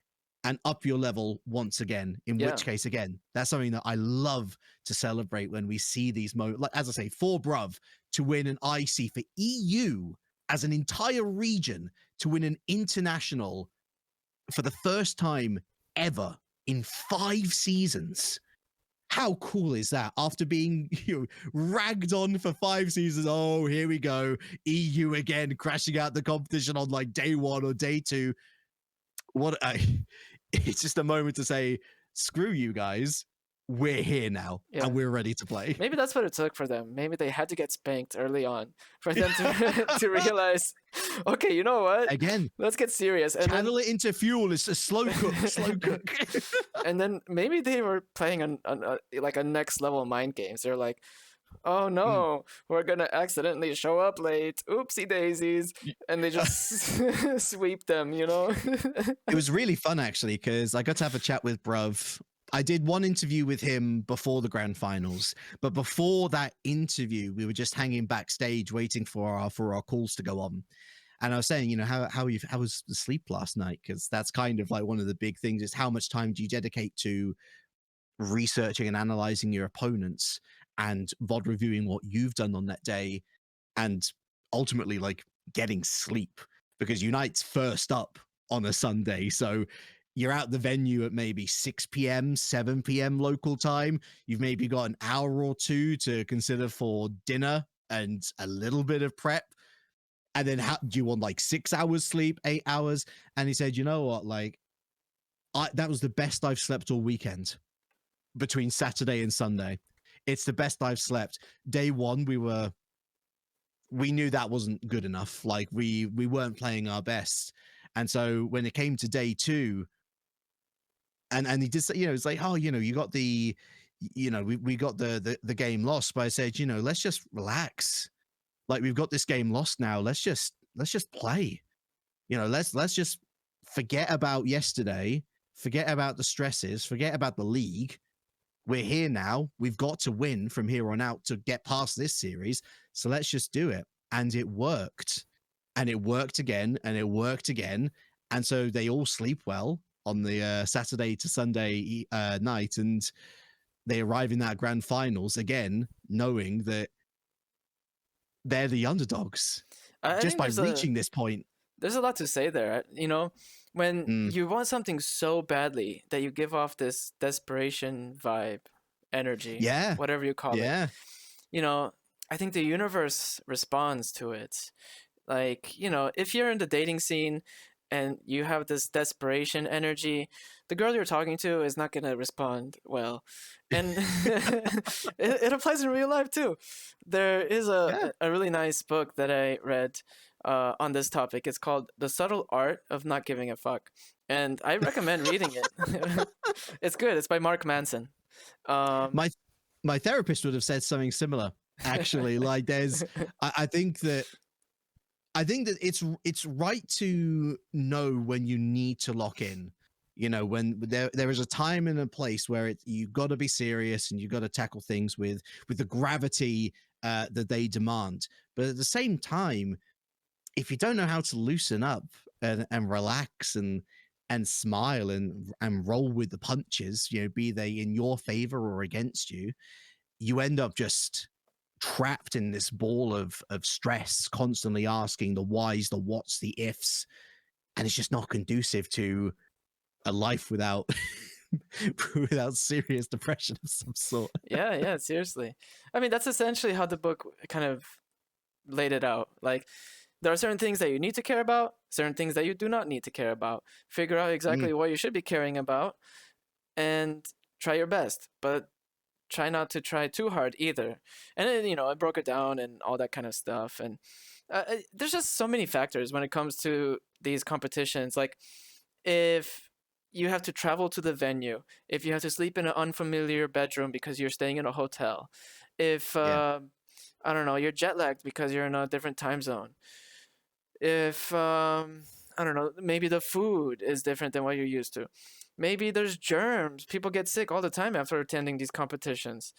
and up your level once again. In Yeah. which case, again, that's something that I love to celebrate when we see these moments. Like, as I say, for Bruv to win an IC, for EU as an entire region to win an international for the first time ever in 5 seasons. How cool is that? After being ragged on for 5 seasons, oh, here we go, EU again, crashing out the competition on like day 1 or day 2. It's just a moment to say, screw you guys, we're here now, Yeah. and we're ready to play. Maybe that's what it took for them. Maybe they had to get spanked early on for them to to realize, okay, you know what? Again, Let's get serious. And channel it into fuel. It's a slow cook, slow cook. and then maybe they were playing like a next level mind games. They're like, oh no, we're gonna accidentally show up late. Oopsie daisies. And they just sweep them, you know? It was really fun, actually, because I got to have a chat with Bruv. I did one interview with him before the grand finals, but before that interview, we were just hanging backstage waiting for our calls to go on. And I was saying, how was the sleep last night? Because that's kind of like one of the big things, is how much time do you dedicate to researching and analyzing your opponents and VOD reviewing what you've done on that day, and ultimately like getting sleep, because Unite's first up on a Sunday. So you're out the venue at maybe 6 p.m., 7 p.m. local time. You've maybe got an hour or two to consider for dinner and a little bit of prep. And then do you want like 6 hours sleep, 8 hours? And he said, you know what? Like, that was the best I've slept all weekend between Saturday and Sunday. It's the best I've slept. Day 1, we knew that wasn't good enough. Like, we weren't playing our best. And so when it came to day 2, and he did say, it's like, oh, you got the, we got the game lost. But I said, let's just relax. Like, we've got this game lost now. Let's just play. Let's just forget about yesterday, forget about the stresses, forget about the league. We're here now. We've got to win from here on out to get past this series. So let's just do it. And it worked. And it worked again. And it worked again. And so they all sleep well on the Saturday to Sunday night. And they arrive in that grand finals again, knowing that they're the underdogs I just think by reaching this point. there's a lot to say there. You know, when Mm, you want something so badly that you give off this desperation vibe, energy, yeah, whatever you call it. yeah, You know, I think the universe responds to it. Like, you know, if you're in the dating scene and you have this desperation energy, the girl you're talking to is not going to respond well. And it applies in real life too. There is yeah. a really nice book that I read on this topic. It's called The Subtle Art of Not Giving a Fuck. And I recommend reading it. It's good. It's by Mark Manson. Um, My my therapist would have said something similar. Actually, like I think that it's right to know when you need to lock in. You know, when there is a time and a place where you got to be serious and you got to tackle things with the gravity that they demand. But at the same time, if you don't know how to loosen up and relax and smile and roll with the punches, you know, be they in your favor or against you, you end up just trapped in this ball of stress, constantly asking the whys, the whats, the ifs, and it's just not conducive to a life without without serious depression of some sort. yeah, yeah, seriously. I mean, that's essentially how the book kind of laid it out. Like, there are certain things that you need to care about, certain things that you do not need to care about. Figure out exactly what you should be caring about and try your best. But try not to try too hard either. And then, you know, I broke it down and all that kind of stuff. And there's just so many factors when it comes to these competitions. Like, if you have to travel to the venue, if you have to sleep in an unfamiliar bedroom because you're staying in a hotel, if Yeah, I don't know, you're jet lagged because you're in a different time zone, if I don't know, maybe the food is different than what you're used to. Maybe there's germs. People get sick all the time after attending these competitions.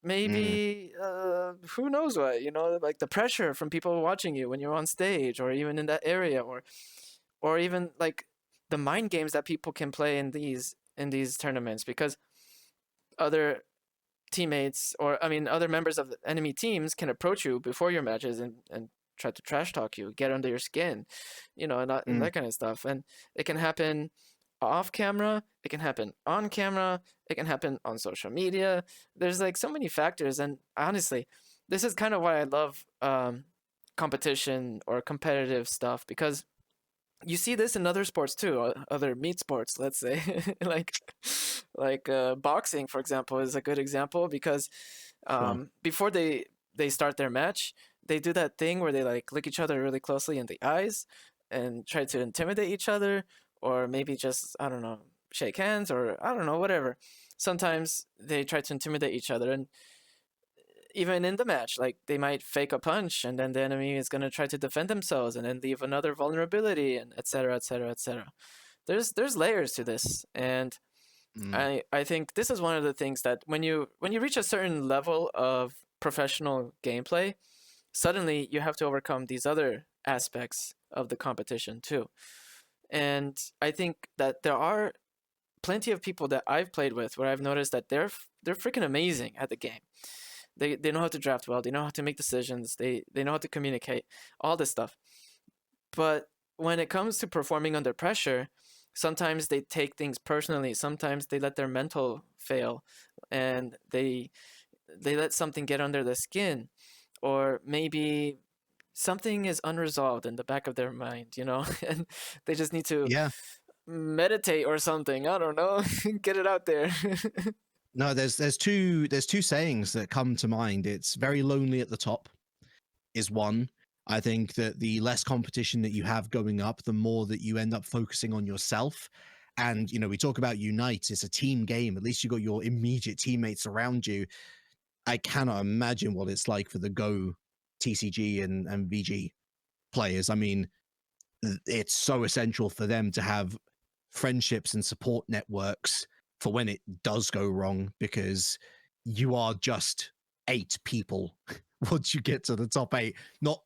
mm, Maybe who knows what, you know, like the pressure from people watching you when you're on stage or even in that area, or even like the mind games that people can play in these tournaments, because other teammates, or I mean other members of the enemy teams, can approach you before your matches and try to trash talk you, get under your skin, you know, and mm. that kind of stuff. And it can happen off camera, it can happen on camera, it can happen on social media. There's like so many factors, and honestly, this is kind of why I love competition or competitive stuff, because you see this in other sports too, other meat sports, let's say, like boxing, for example, is a good example, because Sure. before they start their match, they do that thing where they like look each other really closely in the eyes and try to intimidate each other, or maybe just, I don't know, shake hands, or I don't know, whatever. Sometimes they try to intimidate each other, and even in the match, like they might fake a punch, and then the enemy is going to try to defend themselves and then leave another vulnerability, and etc., etc., etc. There's layers to this, and Mm. I think this is one of the things that when you reach a certain level of professional gameplay, suddenly you have to overcome these other aspects of the competition too. And I think that there are plenty of people that I've played with where I've noticed that they're freaking amazing at the game. They know how to draft well, they know how to make decisions, they know how to communicate, all this stuff. But when it comes to performing under pressure, sometimes they take things personally, sometimes they let their mental fail, and they let something get under the skin, or maybe something is unresolved in the back of their mind, you know, and they just need to Yeah. meditate or something, I don't know, get it out there. No, there's two sayings that come to mind. It's very lonely at the top is one. I think that the less competition that you have going up, the more that you end up focusing on yourself. And you know, we talk about Unite, it's a team game. At least you got your immediate teammates around you. I cannot imagine what it's like for the Go TCG and VG players. I mean, it's so essential for them to have friendships and support networks for when it does go wrong, because you are just 8 people once you get to the top 8, not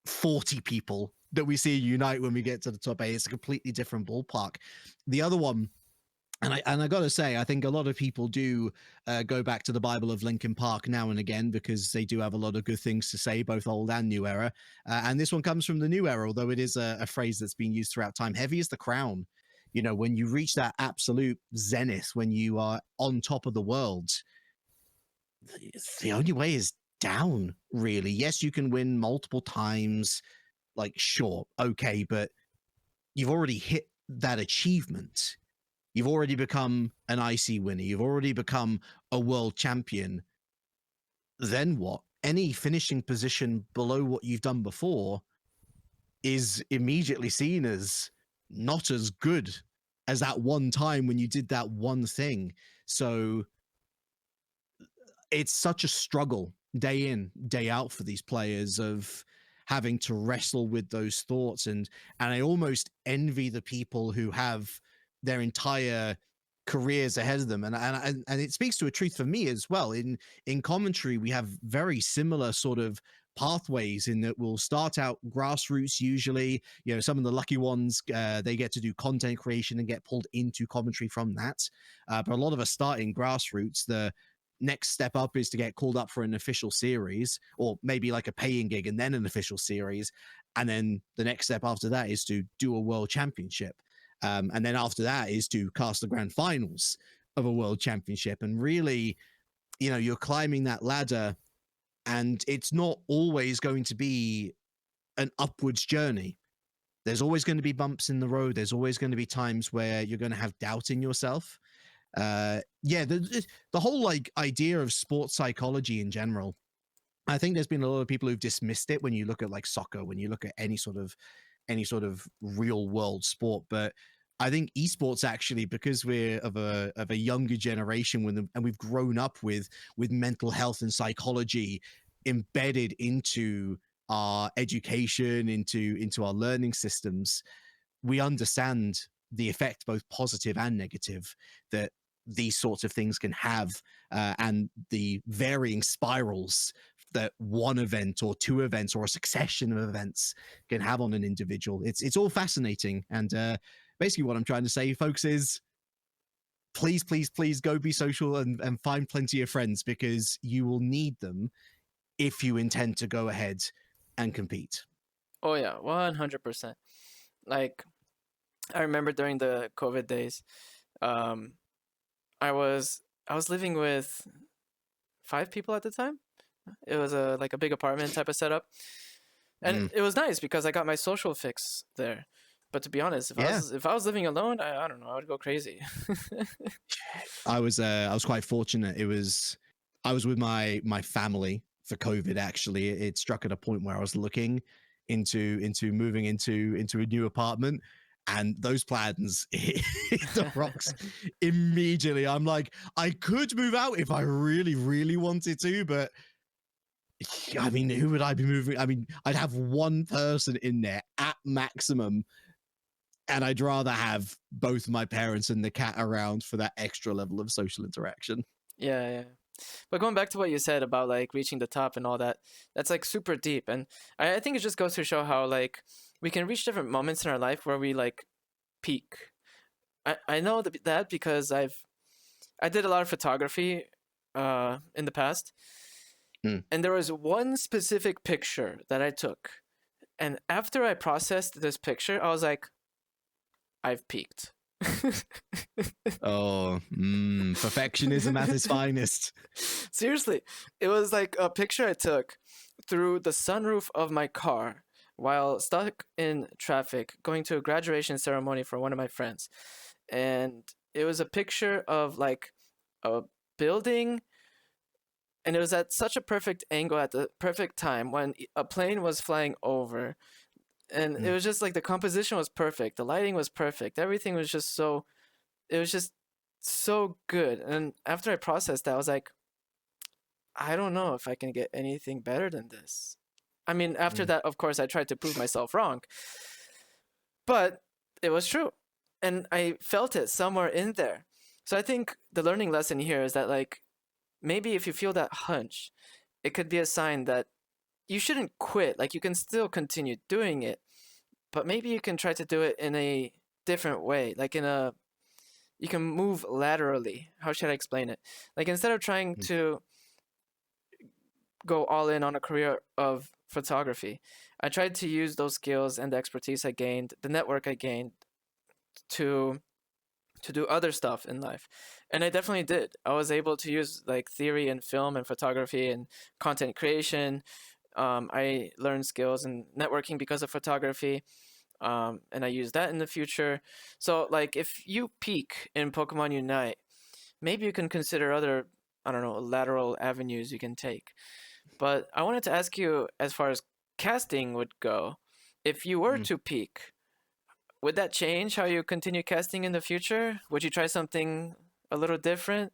40 people that we see unite when we get to the top 8. It's a completely different ballpark. The other one And I got to say, I think a lot of people do go back to the Bible of Linkin Park now and again because they do have a lot of good things to say, both old and new era. And this one comes from the new era, although it is a phrase that's been used throughout time. Heavy is the crown. You know, when you reach that absolute zenith, when you are on top of the world, the only way is down, really. Yes, you can win multiple times. Like, sure, okay, but you've already hit that achievement. You've already become an IC winner. You've already become a world champion. Then what? Any finishing position below what you've done before is immediately seen as not as good as that one time when you did that one thing. So it's such a struggle day in, day out for these players of having to wrestle with those thoughts. And I almost envy the people who have their entire careers ahead of them. And it speaks to a truth for me as well. In commentary, we have very similar sort of pathways in that we'll start out grassroots usually. You know, some of the lucky ones, they get to do content creation and get pulled into commentary from that. But a lot of us start in grassroots. The next step up is to get called up for an official series, or maybe like a paying gig and then an official series. And then the next step after that is to do a world championship. And then after that is to cast the grand finals of a world championship. And really, you know, you're climbing that ladder, and it's not always going to be an upwards journey. There's always going to be bumps in the road. There's always going to be times where you're going to have doubt in yourself. The whole like idea of sports psychology in general, I think there's been a lot of people who've dismissed it when you look at like soccer, when you look at any sort of real world sport. But I think esports actually, because we're of a younger generation and we've grown up with mental health and psychology embedded into our education, into our learning systems, we understand the effect, both positive and negative, that these sorts of things can have, and the varying spirals that one event or two events or a succession of events can have on an individual. It's all fascinating. And basically what I'm trying to say, folks, is please go be social and find plenty of friends, because you will need them if you intend to go ahead and compete. Oh yeah, 100%. Like, I remember during the COVID days, I was living with 5 people at the time. It was a big apartment type of setup, and it was nice because I got my social fix there. But to be honest, if I was living alone, I don't know, I would go crazy. I was quite fortunate. I was with my family for COVID. Actually, it struck at a point where I was looking into moving into a new apartment, and those plans hit the rocks immediately. I'm like, I could move out if I really wanted to, but I mean, who would I be moving? I mean, I'd have one person in there at maximum, and I'd rather have both my parents and the cat around for that extra level of social interaction. Yeah. But going back to what you said about like reaching the top and all that, that's like super deep. And I think it just goes to show how like we can reach different moments in our life where we like peak. I know that because I did a lot of photography in the past. And there was one specific picture that I took. And after I processed this picture, I was like, I've peaked. Perfectionism at its finest. Seriously, it was like a picture I took through the sunroof of my car while stuck in traffic going to a graduation ceremony for one of my friends. And it was a picture of like a building, and it was at such a perfect angle at the perfect time when a plane was flying over. And it was just like the composition was perfect, the lighting was perfect, everything was just so good. And after I processed that, I was like, I don't know if I can get anything better than this. I mean, after that, of course, I tried to prove myself wrong, but it was true, and I felt it somewhere in there. So I think the learning lesson here is that like maybe if you feel that hunch, it could be a sign that you shouldn't quit. Like, you can still continue doing it, but maybe you can try to do it in a different way, like in a you can move laterally. How should I explain it? Like instead of trying to go all in on a career of photography, I tried to use those skills and the expertise I gained, the network I gained to do other stuff in life. And I definitely did. I was able to use like theory and film and photography and content creation. I learned skills in networking because of photography. And I use that in the future. So like if you peak in Pokemon Unite, maybe you can consider other, I don't know, lateral avenues you can take. But I wanted to ask you, as far as casting would go, if you were to peak, would that change how you continue casting in the future? Would you try something a little different,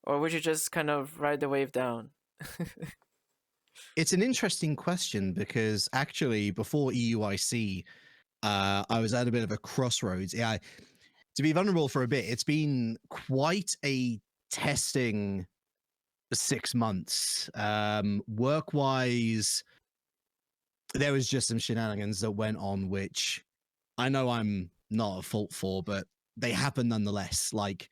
or would you just kind of ride the wave down? It's an interesting question because actually, before EUIC, I was at a bit of a crossroads. Yeah, to be vulnerable for a bit, it's been quite a testing 6 months. Work wise, there was just some shenanigans that went on, which I know I'm not at fault for, but they happen nonetheless. Like,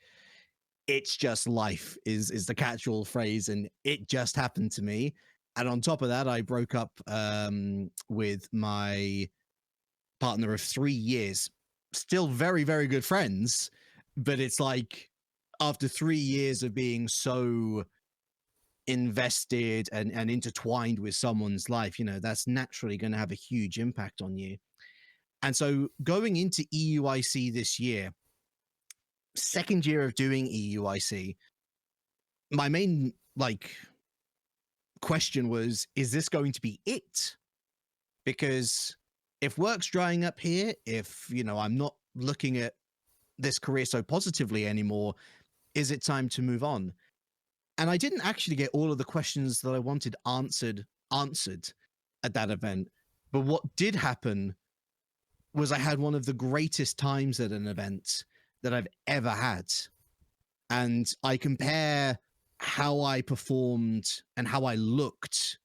it's just life is the catch-all phrase, and it just happened to me. And on top of that, I broke up with my partner of 3 years. Still very, very good friends, but it's like after 3 years of being so invested and intertwined with someone's life, you know, that's naturally going to have a huge impact on you. And so going into EUIC this year, second year of doing EUIC, my main like question was, is this going to be it? Because if work's drying up here, if, you know, I'm not looking at this career so positively anymore, is it time to move on? And I didn't actually get all of the questions that I wanted answered at that event. But what did happen was I had one of the greatest times at an event that I've ever had. And I compare how I performed and how I looked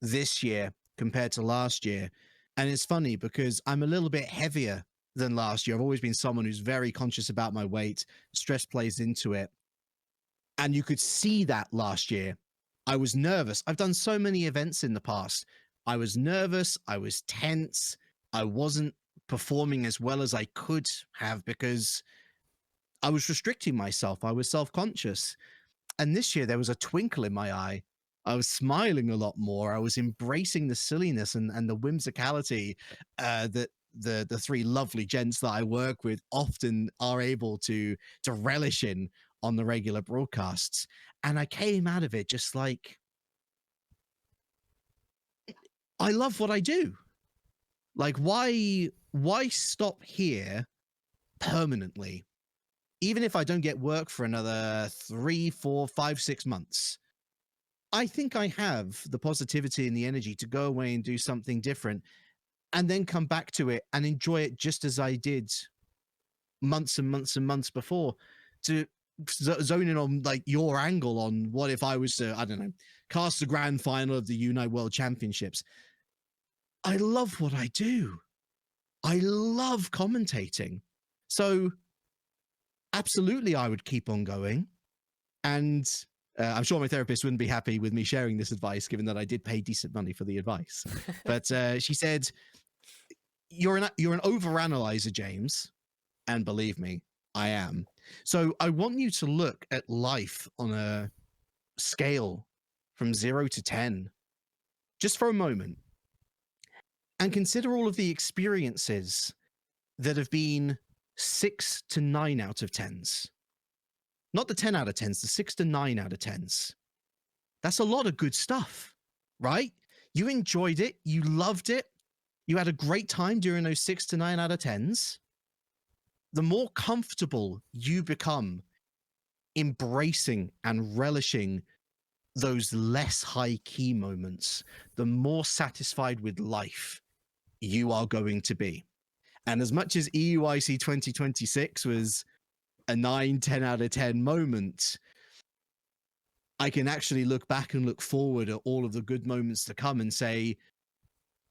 this year compared to last year. And it's funny because I'm a little bit heavier than last year. I've always been someone who's very conscious about my weight. Stress plays into it. And you could see that last year. I was nervous. I've done so many events in the past. I was nervous. I was tense. I wasn't performing as well as I could have because I was restricting myself. I was self-conscious. And this year there was a twinkle in my eye. I was smiling a lot more. I was embracing the silliness and the whimsicality that the three lovely gents that I work with often are able to relish in on the regular broadcasts. And I came out of it just like, I love what I do. Like, why stop here permanently? Even if I don't get work for another 3, 4, 5, 6 months, I think I have the positivity and the energy to go away and do something different and then come back to it and enjoy it just as I did months and months and months before. To zone in on like your angle on what if I was to, I don't know, cast the grand final of the Unite World Championships. I love what I do. I love commentating. So absolutely I would keep on going. And I'm sure my therapist wouldn't be happy with me sharing this advice, given that I did pay decent money for the advice. But she said, you're an overanalyzer, James. And believe me, I am. So I want you to look at life on a scale from 0 to 10, just for a moment, and consider all of the experiences that have been 6 to 9 out of 10s. Not the 10 out of 10s, the 6 to 9 out of 10s. That's a lot of good stuff, right? You enjoyed it. You loved it. You had a great time during those 6 to 9 out of 10s. The more comfortable you become embracing and relishing those less high key moments, the more satisfied with life you are going to be. And as much as EUIC 2026 was a 9, 10 out of 10 moment, I can actually look back and look forward at all of the good moments to come and say,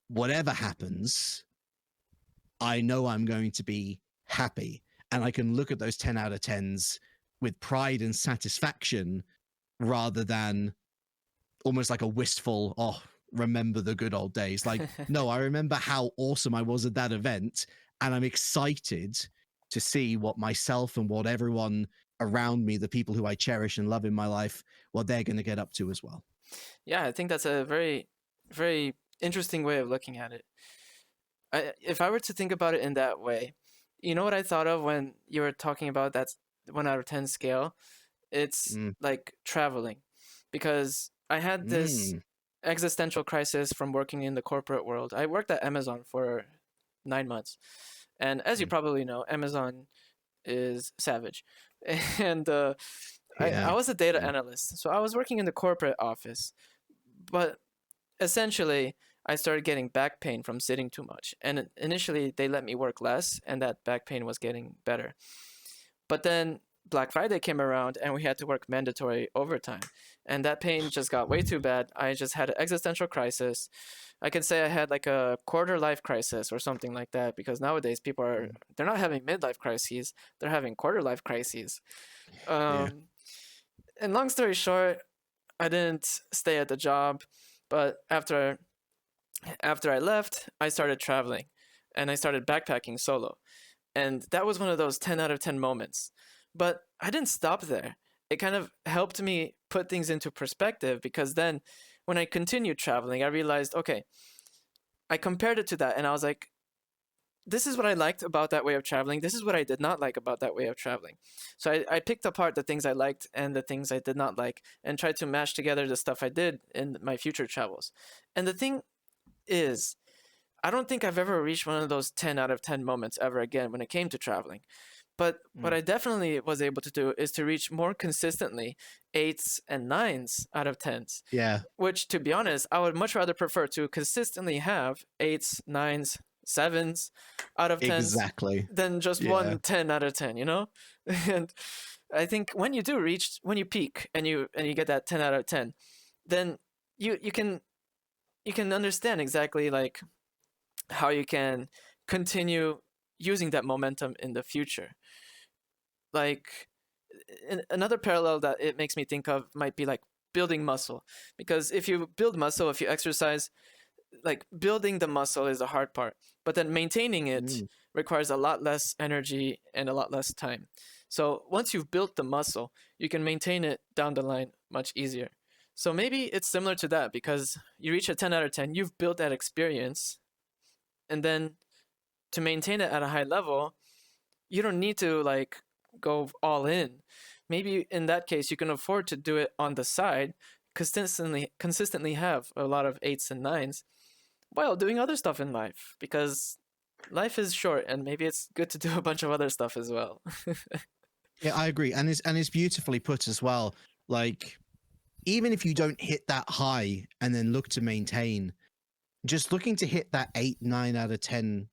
whatever happens, I know I'm going to be happy. and I can look at those 10 out of 10s with pride and satisfaction rather than almost like a wistful, oh, remember the good old days. Like, no, I remember how awesome I was at that event, and I'm excited to see what myself and what everyone around me, the people who I cherish and love in my life, what they're going to get up to as well. Yeah, I think that's a very, very interesting way of looking at it. If I were to think about it in that way, you know what I thought of when you were talking about that 1 out of 10 scale? It's like traveling, because I had this existential crisis from working in the corporate world. I worked at Amazon for 9 months, and as you probably know, Amazon is savage. And I was a data analyst, so I was working in the corporate office, but essentially I started getting back pain from sitting too much. And initially they let me work less, and that back pain was getting better. But then Black Friday came around and we had to work mandatory overtime, and that pain just got way too bad. I just had an existential crisis. I could say I had like a quarter life crisis or something like that, because nowadays people they're not having midlife crises, they're having quarter life crises. And long story short, I didn't stay at the job, but after I left, I started traveling and I started backpacking solo. And that was one of those 10 out of 10 moments. But I didn't stop there. It kind of helped me put things into perspective, because then when I continued traveling, I realized, okay, I compared it to that and I was like, this is what I liked about that way of traveling. This is what I did not like about that way of traveling. So I picked apart the things I liked and the things I did not like, and tried to mash together the stuff I did in my future travels. And the thing is, I don't think I've ever reached one of those 10 out of 10 moments ever again when it came to traveling. But what I definitely was able to do is to reach more consistently 8s and 9s out of 10s. Yeah. Which, to be honest, I would much rather prefer to consistently have 8s, 9s, 7s out of 10s exactly than just one 10 out of 10, you know? And I think when you peak and you get that 10 out of 10, then you can understand exactly like how you can continue using that momentum in the future. Like, another parallel that it makes me think of might be like building muscle, because if you build muscle, if you exercise, like building the muscle is the hard part, but then maintaining it requires a lot less energy and a lot less time. So once you've built the muscle, you can maintain it down the line much easier. So maybe it's similar to that, because you reach a 10 out of 10, you've built that experience, and then to maintain it at a high level, you don't need to like go all in. Maybe in that case, you can afford to do it on the side, consistently have a lot of 8s and 9s while doing other stuff in life, because life is short and maybe it's good to do a bunch of other stuff as well. Yeah, I agree. And it's beautifully put as well. Like, even if you don't hit that high and then look to maintain, just looking to hit that 8, 9 out of 10,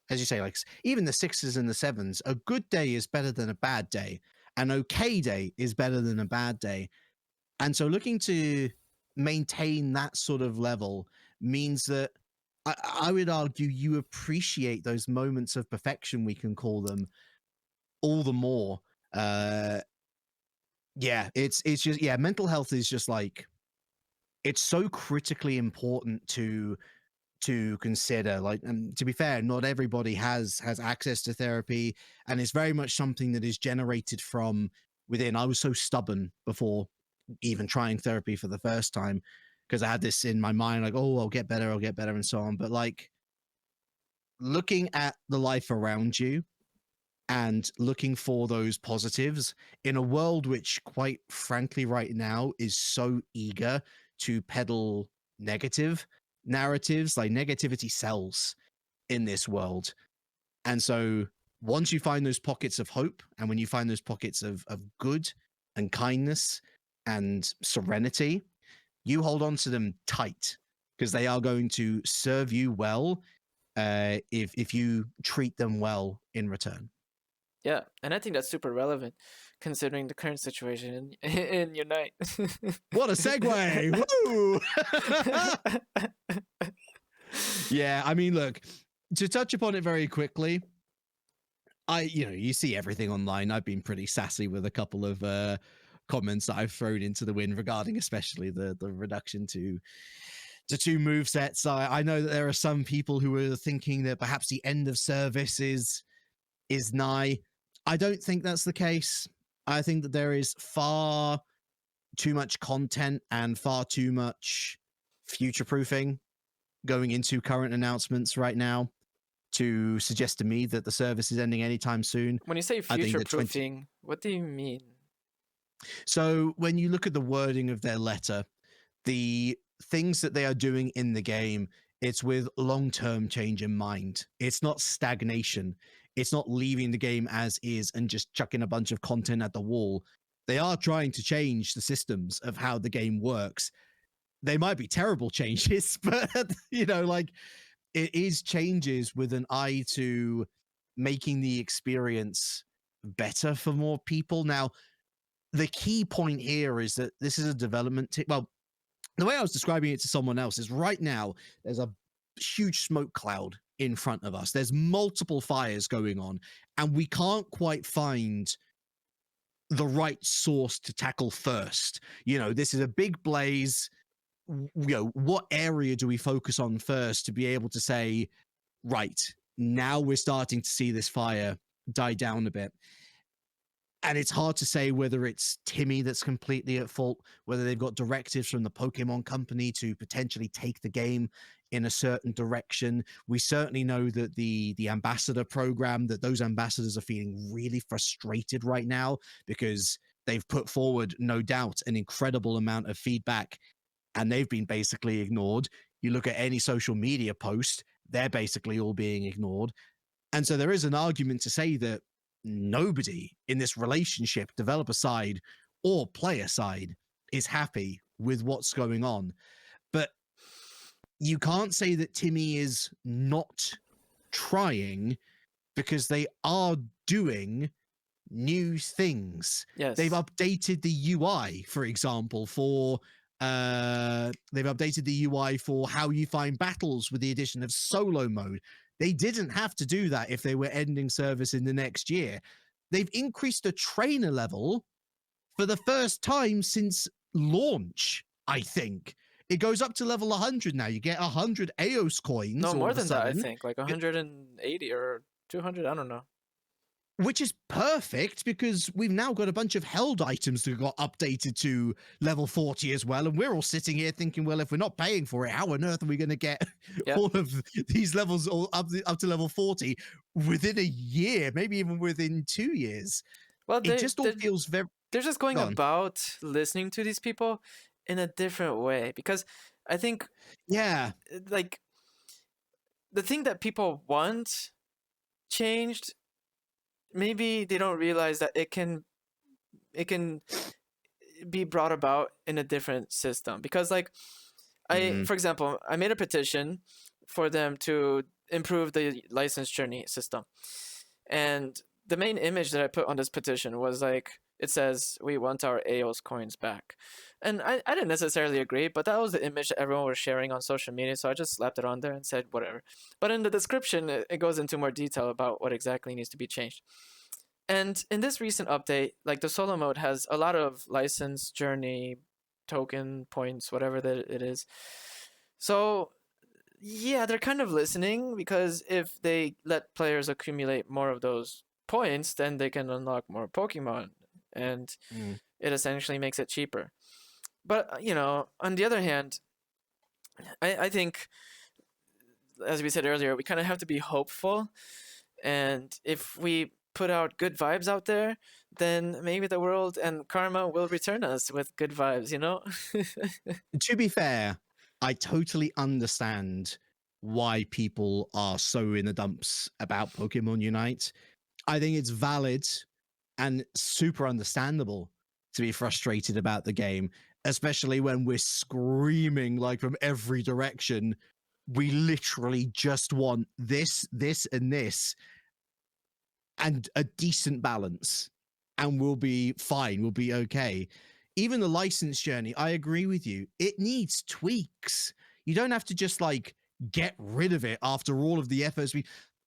as you say, like even the 6s and the 7s, a good day is better than a bad day. An okay day is better than a bad day. And so looking to maintain that sort of level means that I would argue you appreciate those moments of perfection, we can call them, all the more. It's just, mental health is just like, it's so critically important to consider. Like, and to be fair, not everybody has access to therapy, and it's very much something that is generated from within. I was so stubborn before even trying therapy for the first time, because I had this in my mind, like, oh, I'll get better, and so on. But like, looking at the life around you and looking for those positives in a world which, quite frankly, right now is so eager to peddle negative narratives. Like, negativity sells in this world. And so once you find those pockets of hope, and when you find those pockets of good and kindness and serenity, you hold on to them tight, because they are going to serve you well if you treat them well in return. Yeah, and I think that's super relevant considering the current situation in Unite. What a segue! Woo! Yeah, I mean, look, to touch upon it very quickly, you see everything online. I've been pretty sassy with a couple of comments that I've thrown into the wind regarding especially the reduction to two move sets. I know that there are some people who are thinking that perhaps the end of service is nigh. I don't think that's the case. I think that there is far too much content and far too much future proofing going into current announcements right now to suggest to me that the service is ending anytime soon. When you say I think future that proofing, what do you mean? So when you look at the wording of their letter, the things that they are doing in the game, it's with long-term change in mind. It's not stagnation. It's not leaving the game as is and just chucking a bunch of content at the wall. They are trying to change the systems of how the game works. They might be terrible changes, but like it is changes with an eye to making the experience better for more people. Now, the key point here is that this is a development well, the way I was describing it to someone else is right now there's a huge smoke cloud in front of us. There's multiple fires going on, and we can't quite find the right source to tackle first. This is a big blaze. What area do we focus on first to be able to say, right, now we're starting to see this fire die down a bit? And it's hard to say whether it's Timmy that's completely at fault, whether they've got directives from the Pokemon company to potentially take the game in a certain direction. We certainly know that the ambassador program, that those ambassadors are feeling really frustrated right now because they've put forward, no doubt, an incredible amount of feedback, and they've been basically ignored. You look at any social media post, they're basically all being ignored. And so there is an argument to say that nobody in this relationship, developer side or player side, is happy with what's going on. But you can't say that Timmy is not trying, because they are doing new things. Yes. They've updated the UI, for example, for how you find battles with the addition of solo mode. They didn't have to do that if they were ending service in the next year. They've increased the trainer level for the first time since launch, I think. It goes up to level 100 now. You get 100 EOS coins. No, more than that, I think. Like 180 or 200, I don't know. Which is perfect, because we've now got a bunch of held items that got updated to level 40 as well. And we're all sitting here thinking, well, if we're not paying for it, how on earth are we going to get all of these levels all up to level 40 within a year, maybe even within 2 years? Well, it just all feels very... They're just going about listening to these people in a different way, because I think, like, the thing that people want changed, maybe they don't realize that it can be brought about in a different system. Because, like, for example, I made a petition for them to improve the license journey system, and the main image that I put on this petition was like, it says, we want our EOS coins back. And I didn't necessarily agree, but that was the image that everyone was sharing on social media, so I just slapped it on there and said whatever. But in the description, it goes into more detail about what exactly needs to be changed. And in this recent update, like, the solo mode has a lot of license journey token points, whatever that it is. So yeah, they're kind of listening, because if they let players accumulate more of those points, then they can unlock more Pokemon, and it essentially makes it cheaper. But on the other hand, I think, as we said earlier, we kind of have to be hopeful, and if we put out good vibes out there, then maybe the world and karma will return us with good vibes, To be fair, I totally understand why people are so in the dumps about Pokemon Unite. I think it's valid and super understandable to be frustrated about the game, especially when we're screaming, like, from every direction, we literally just want this, and this, and a decent balance, and we'll be fine, we'll be okay. Even the license journey, I agree with you, it needs tweaks. You don't have to just, like, get rid of it after all of the efforts.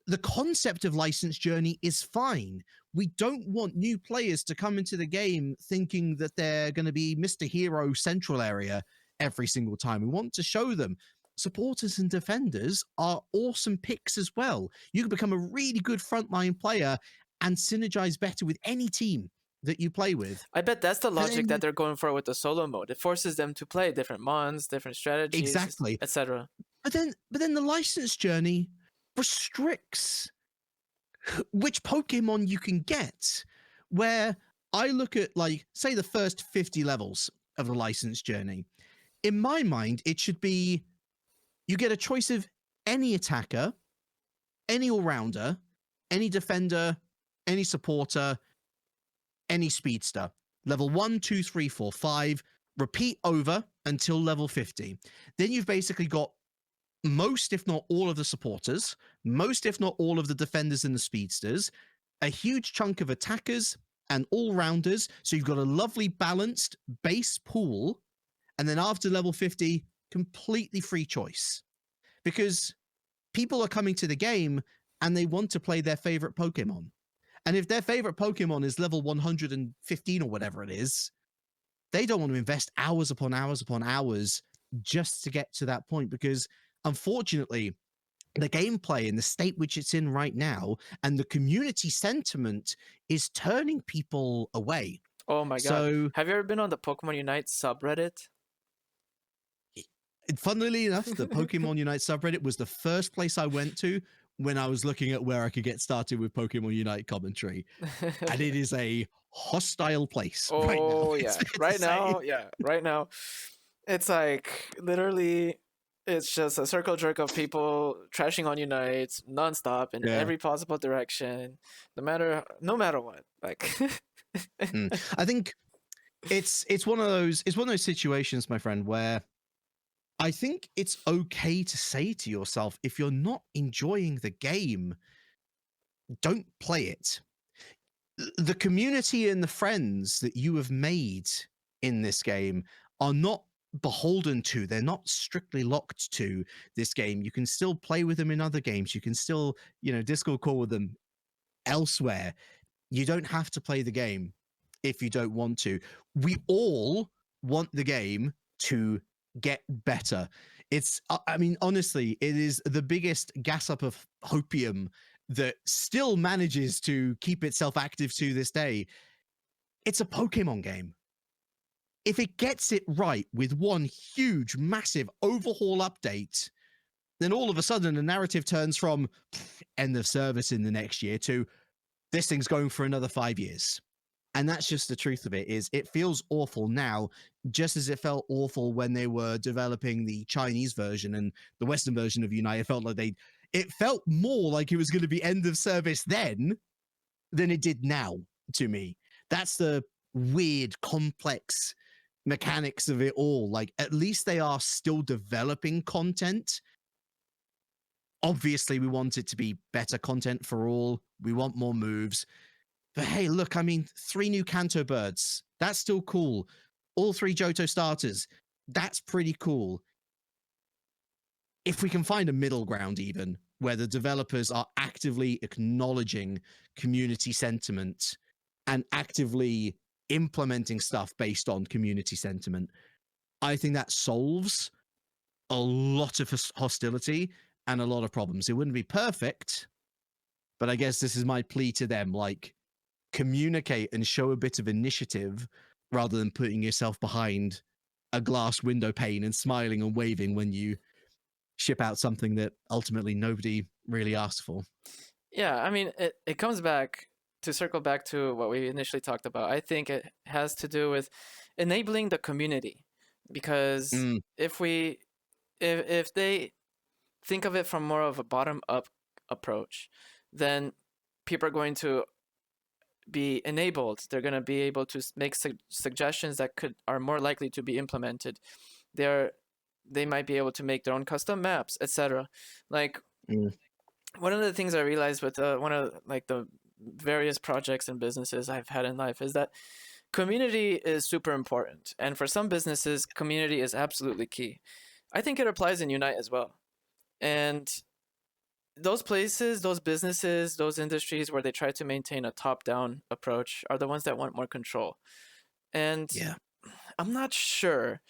the concept of license journey is fine. We don't want new players to come into the game thinking that they're going to be Mr. Hero central area every single time. We want to show them supporters and defenders are awesome picks as well. You can become a really good frontline player and synergize better with any team that you play with. I bet that's the logic that they're going for with the solo mode. It forces them to play different mons, different strategies, Exactly, etc. But then the license journey restricts which Pokemon you can get. Where I look at, like, say the first 50 levels of the license journey. In my mind, it should be you get a choice of any attacker, any all-rounder, any defender, any supporter, any speedster. Level 1, 2, 3, 4, 5. Repeat over until level 50. Then you've basically got most, if not all, of the supporters, most, if not all, of the defenders and the speedsters, a huge chunk of attackers and all-rounders. So you've got a lovely balanced base pool. And then after level 50, completely free choice. Because people are coming to the game and they want to play their favorite Pokemon. And if their favorite Pokemon is level 115 or whatever it is, they don't want to invest hours upon hours upon hours just to get to that point, because unfortunately, the gameplay in the state which it's in right now and the community sentiment is turning people away. Oh my god. So, have you ever been on the Pokemon Unite subreddit? funnily enough, the Pokemon Unite subreddit was the first place I went to when I was looking at where I could get started with Pokemon Unite commentary. And it is a hostile place right now. Oh yeah. Right now, yeah. Right now, it's like literally, it's just a circle jerk of people trashing on Unite nonstop in every possible direction, no matter what. Like, I think it's one of those situations, my friend, where I think it's okay to say to yourself, if you're not enjoying the game, don't play it. The community and the friends that you have made in this game are not beholden to, they're not strictly locked to this game. You can still play with them in other games. You can still, Discord call with them elsewhere. You don't have to play the game if you don't want to. We all want the game to get better. It's, I mean, honestly, it is the biggest gas up of hopium that still manages to keep itself active to this day. It's a Pokemon game. If it gets it right with one huge, massive overhaul update, then all of a sudden the narrative turns from end of service in the next year to this thing's going for another 5 years. And that's just the truth of it. Is it feels awful now, just as it felt awful when they were developing the Chinese version and the Western version of Unite. It felt more like it was going to be end of service then than it did now to me. That's the weird, complex mechanics of it all. Like, at least they are still developing content. Obviously, we want it to be better content for all. We want more moves. But hey, look, I mean, 3 new Kanto birds. That's still cool. All 3 Johto starters. That's pretty cool. If we can find a middle ground, even, where the developers are actively acknowledging community sentiment and actively implementing stuff based on community sentiment, I think that solves a lot of hostility and a lot of problems. It wouldn't be perfect, but I guess this is my plea to them, like, communicate and show a bit of initiative rather than putting yourself behind a glass window pane and smiling and waving when you ship out something that ultimately nobody really asked for. Yeah, I mean, it comes back to circle back to what we initially talked about. I think it has to do with enabling the community, because if they think of it from more of a bottom up approach, then people are going to be enabled. They're going to be able to make suggestions that are more likely to be implemented. They might be able to make their own custom maps, etc. Like, one of the things I realized with one of the various projects and businesses I've had in life is that community is super important, and for some businesses, community is absolutely key. I think it applies in Unite as well. And those places, those businesses, those industries where they try to maintain a top-down approach are the ones that want more control. And Yeah. I'm not sure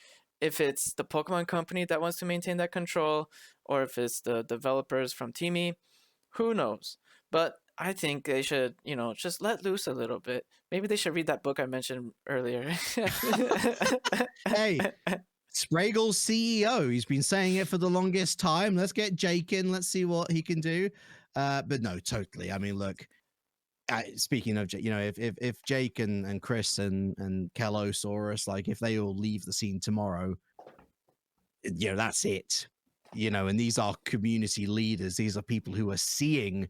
if it's the Pokemon company that wants to maintain that control or if it's the developers from Teamy. Who knows? But I think they should, just let loose a little bit. Maybe they should read that book I mentioned earlier. Hey, Spragles CEO. He's been saying it for the longest time. Let's get Jake in. Let's see what he can do. But no, totally. I mean, look. Speaking of, if Jake and Chris and Kello saw us, like if they all leave the scene tomorrow, that's it. And these are community leaders. These are people who are seeing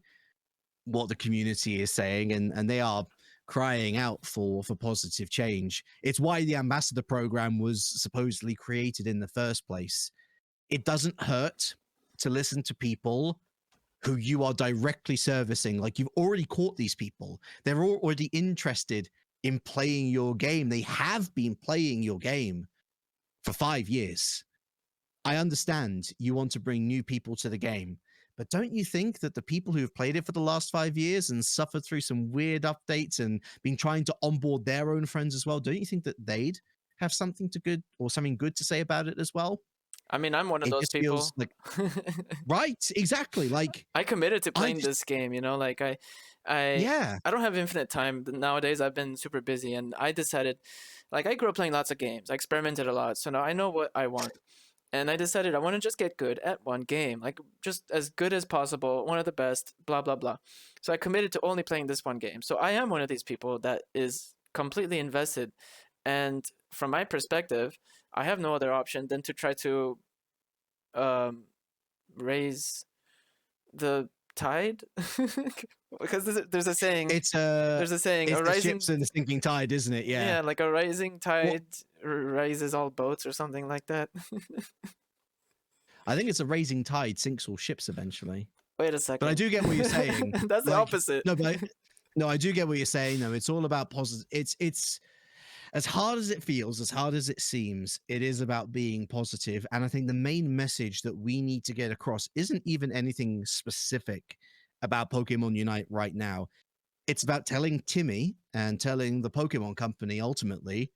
what the community is saying, and they are crying out for positive change. It's why the ambassador program was supposedly created in the first place. It doesn't hurt to listen to people who you are directly servicing. Like, you've already caught these people. They're already interested in playing your game. They have been playing your game for 5 years. I understand you want to bring new people to the game, but don't you think that the people who have played it for the last 5 years and suffered through some weird updates and been trying to onboard their own friends as well, don't you think that they'd have something good to say about it as well? I mean, I'm one of It those just feels people. like right, exactly. Like, I committed to playing this game, like yeah. I don't have infinite time nowadays. I've been super busy, and I decided, like, I grew up playing lots of games. I experimented a lot, so now I know what I want. And I decided I want to just get good at one game, like just as good as possible, one of the best, blah blah blah. So I committed to only playing this one game. So I am one of these people that is completely invested, and from my perspective, I have no other option than to try to raise the tide. Because there's a saying. It's There's a saying, it's a the rising. ships in the sinking tide, isn't it? Yeah. Yeah, like a rising Well, tide rises all boats, or something like that. I think it's a raising tide sinks all ships eventually. Wait a But second. I do get what you're saying. That's the Like, opposite. no, I do get what you're saying. No, it's all about positive. It's as hard as it feels, as hard as it seems, it is about being positive. And I think the main message that we need to get across isn't even anything specific about Pokemon Unite right now. It's about telling Timmy and telling the Pokemon Company ultimately,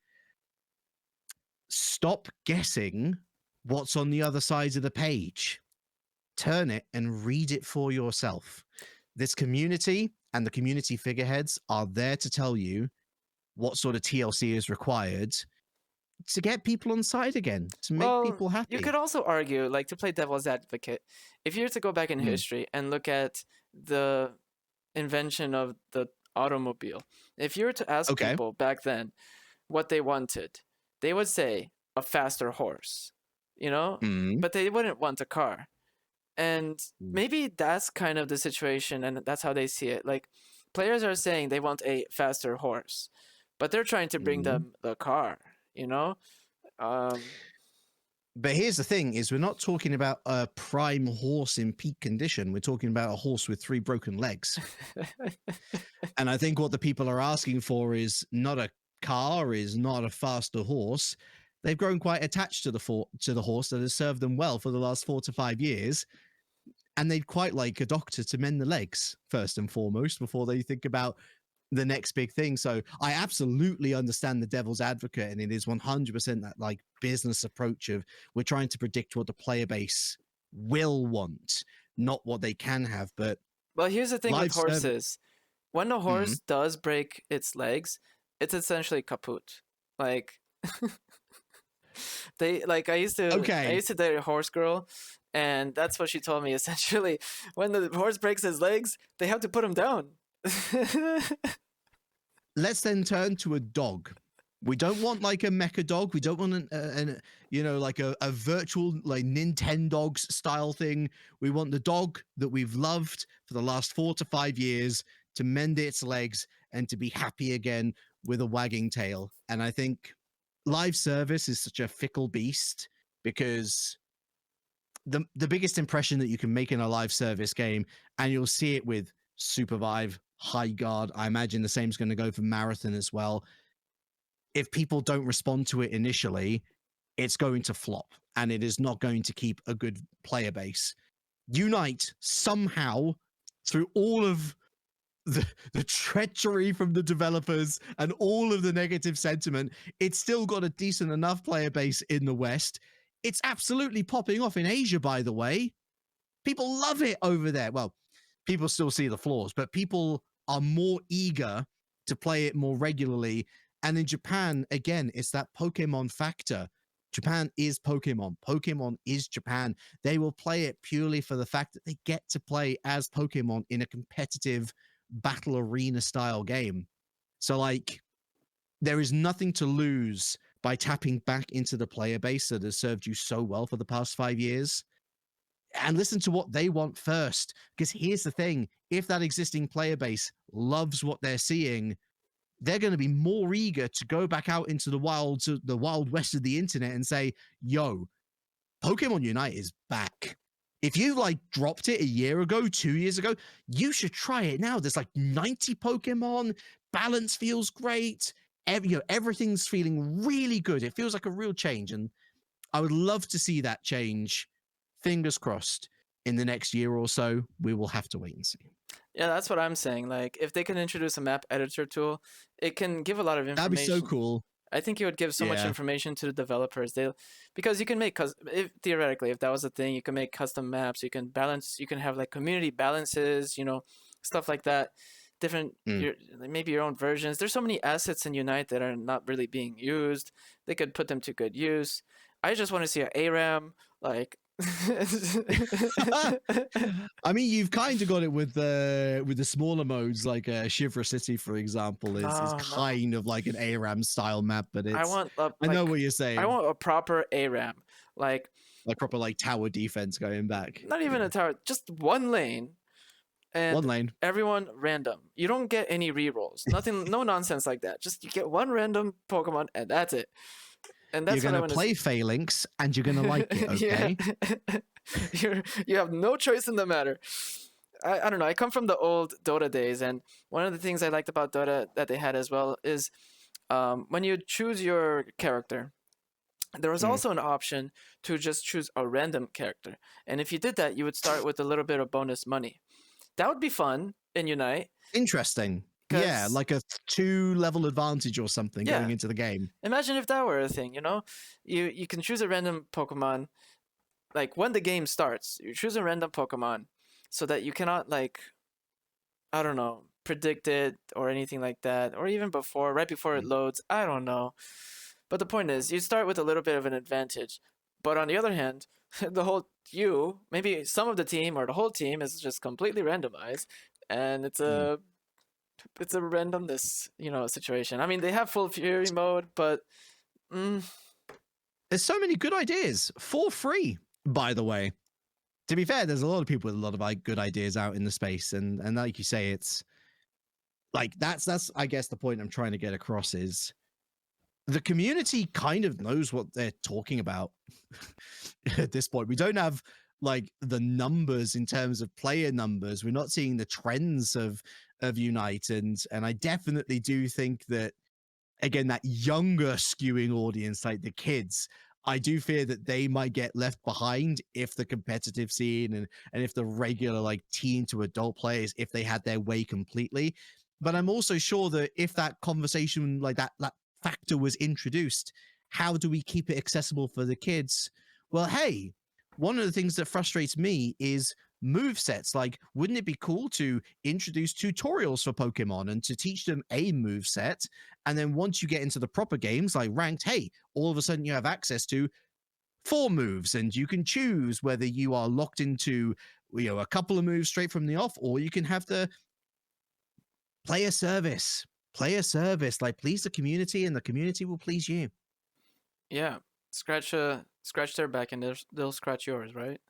stop guessing what's on the other side of the page. Turn it and read it for yourself. This community and the community figureheads are there to tell you what sort of TLC is required to get people on side again, to make Well, people happy. you could also argue, like, to play devil's advocate, if you were to go back in history and look at the invention of the automobile, if you were to ask people back then what they wanted, they would say a faster horse, but they wouldn't want a car. And maybe that's kind of the situation, and that's how they see it. Like, players are saying they want a faster horse, but they're trying to bring them the car, But here's the thing, is we're not talking about a prime horse in peak condition. We're talking about a horse with 3 broken legs. And I think what the people are asking for is not a car, is not a faster horse. They've grown quite attached to the horse that has served them well for the last 4 to 5 years. And they'd quite like a doctor to mend the legs, first and foremost, before they think about the next big thing. So I absolutely understand the devil's advocate, and it is 100% that like business approach of we're trying to predict what the player base will want, not what they can have. But well, here's the thing with horses. When a horse does break its legs, it's essentially kaput. Like, I used to date a horse girl, and that's what she told me. Essentially, when the horse breaks his legs, they have to put him down. Let's then turn to a dog. We don't want like a mecha dog. We don't want like a virtual like Nintendogs style thing. We want the dog that we've loved for the last 4 to 5 years to mend its legs and to be happy again with a wagging tail. And I think live service is such a fickle beast, because the biggest impression that you can make in a live service game, and you'll see it with Supervive, High Guard, I imagine the same is going to go for Marathon as well. If people don't respond to it initially, it's going to flop, and it is not going to keep a good player base. Unite somehow through all of the treachery from the developers and all of the negative sentiment, it's still got a decent enough player base in the West. It's absolutely popping off in Asia, by the way. People love it over there. Well, people still see the flaws, but people are more eager to play it more regularly. And in Japan, again, it's that Pokemon factor. Japan is Pokemon. Pokemon is Japan. They will play it purely for the fact that they get to play as Pokemon in a competitive battle arena style game. So, like, there is nothing to lose by tapping back into the player base that has served you so well for the past 5 years. And listen to what they want first. Because here's the thing, if that existing player base loves what they're seeing, they're going to be more eager to go back out into the wild west of the internet and say, yo, Pokemon Unite is back. If you like dropped it a year ago, 2 years ago, you should try it now. There's like 90 Pokemon. Balance feels great. Everything's feeling really good. It feels like a real change. And I would love to see that change. Fingers crossed. In the next year or so, we will have to wait and see. Yeah, that's what I'm saying. Like, if they can introduce a map editor tool, it can give a lot of information. That'd be so cool. I think it would give so much information to the developers. Because you can make, theoretically, if that was a thing, you can make custom maps. You can balance. You can have like community balances. Stuff like that. Different, maybe your own versions. There's so many assets in Unite that are not really being used. They could put them to good use. I just want to see an ARAM like. I mean, you've kind of got it with the smaller modes, like Shivra City, for example, is kind of like an ARAM style map, but it's. I know what you're saying. I want a proper ARAM, like proper like tower defense going back. Not even a tower, just one lane. And one lane. Everyone random. You don't get any rerolls. Nothing, no nonsense like that. Just you get one random Pokemon, and that's it. And that's you're going to play Phalanx, and you're going to like it, okay? You have no choice in the matter. I don't know. I come from the old Dota days, and one of the things I liked about Dota that they had as well is when you choose your character, there was also an option to just choose a random character. And if you did that, you would start with a little bit of bonus money. That would be fun in Unite. Interesting. Yeah, like a 2-level advantage or something going into the game. Imagine if that were a thing, You can choose a random Pokemon. Like, when the game starts, you choose a random Pokemon so that you cannot, like, I don't know, predict it or anything like that. Or even before, right before it loads. I don't know. But the point is, you start with a little bit of an advantage. But on the other hand, maybe some of the team or the whole team is just completely randomized. And it's a randomness, situation. I mean, they have full fury mode, but there's so many good ideas for free, by the way. To be fair, there's a lot of people with a lot of good ideas out in the space, and like you say, it's like that's I guess the point I'm trying to get across is the community kind of knows what they're talking about at this point. We don't have like the numbers in terms of player numbers. We're not seeing the trends of Unite, and I definitely do think that, again, that younger skewing audience, like the kids, I do fear that they might get left behind if the competitive scene and if the regular like teen to adult players, if they had their way completely. But I'm also sure that if that conversation, like that factor was introduced, how do we keep it accessible for the kids? Well, hey, one of the things that frustrates me is move sets. Like, wouldn't it be cool to introduce tutorials for Pokemon and to teach them a move set? And then once you get into the proper games, like ranked, hey, all of a sudden you have access to 4 moves, and you can choose whether you are locked into, a couple of moves straight from the off, or you can have the player service. Like, please the community, and the community will please you. Yeah. Scratch their back and they'll scratch yours, right?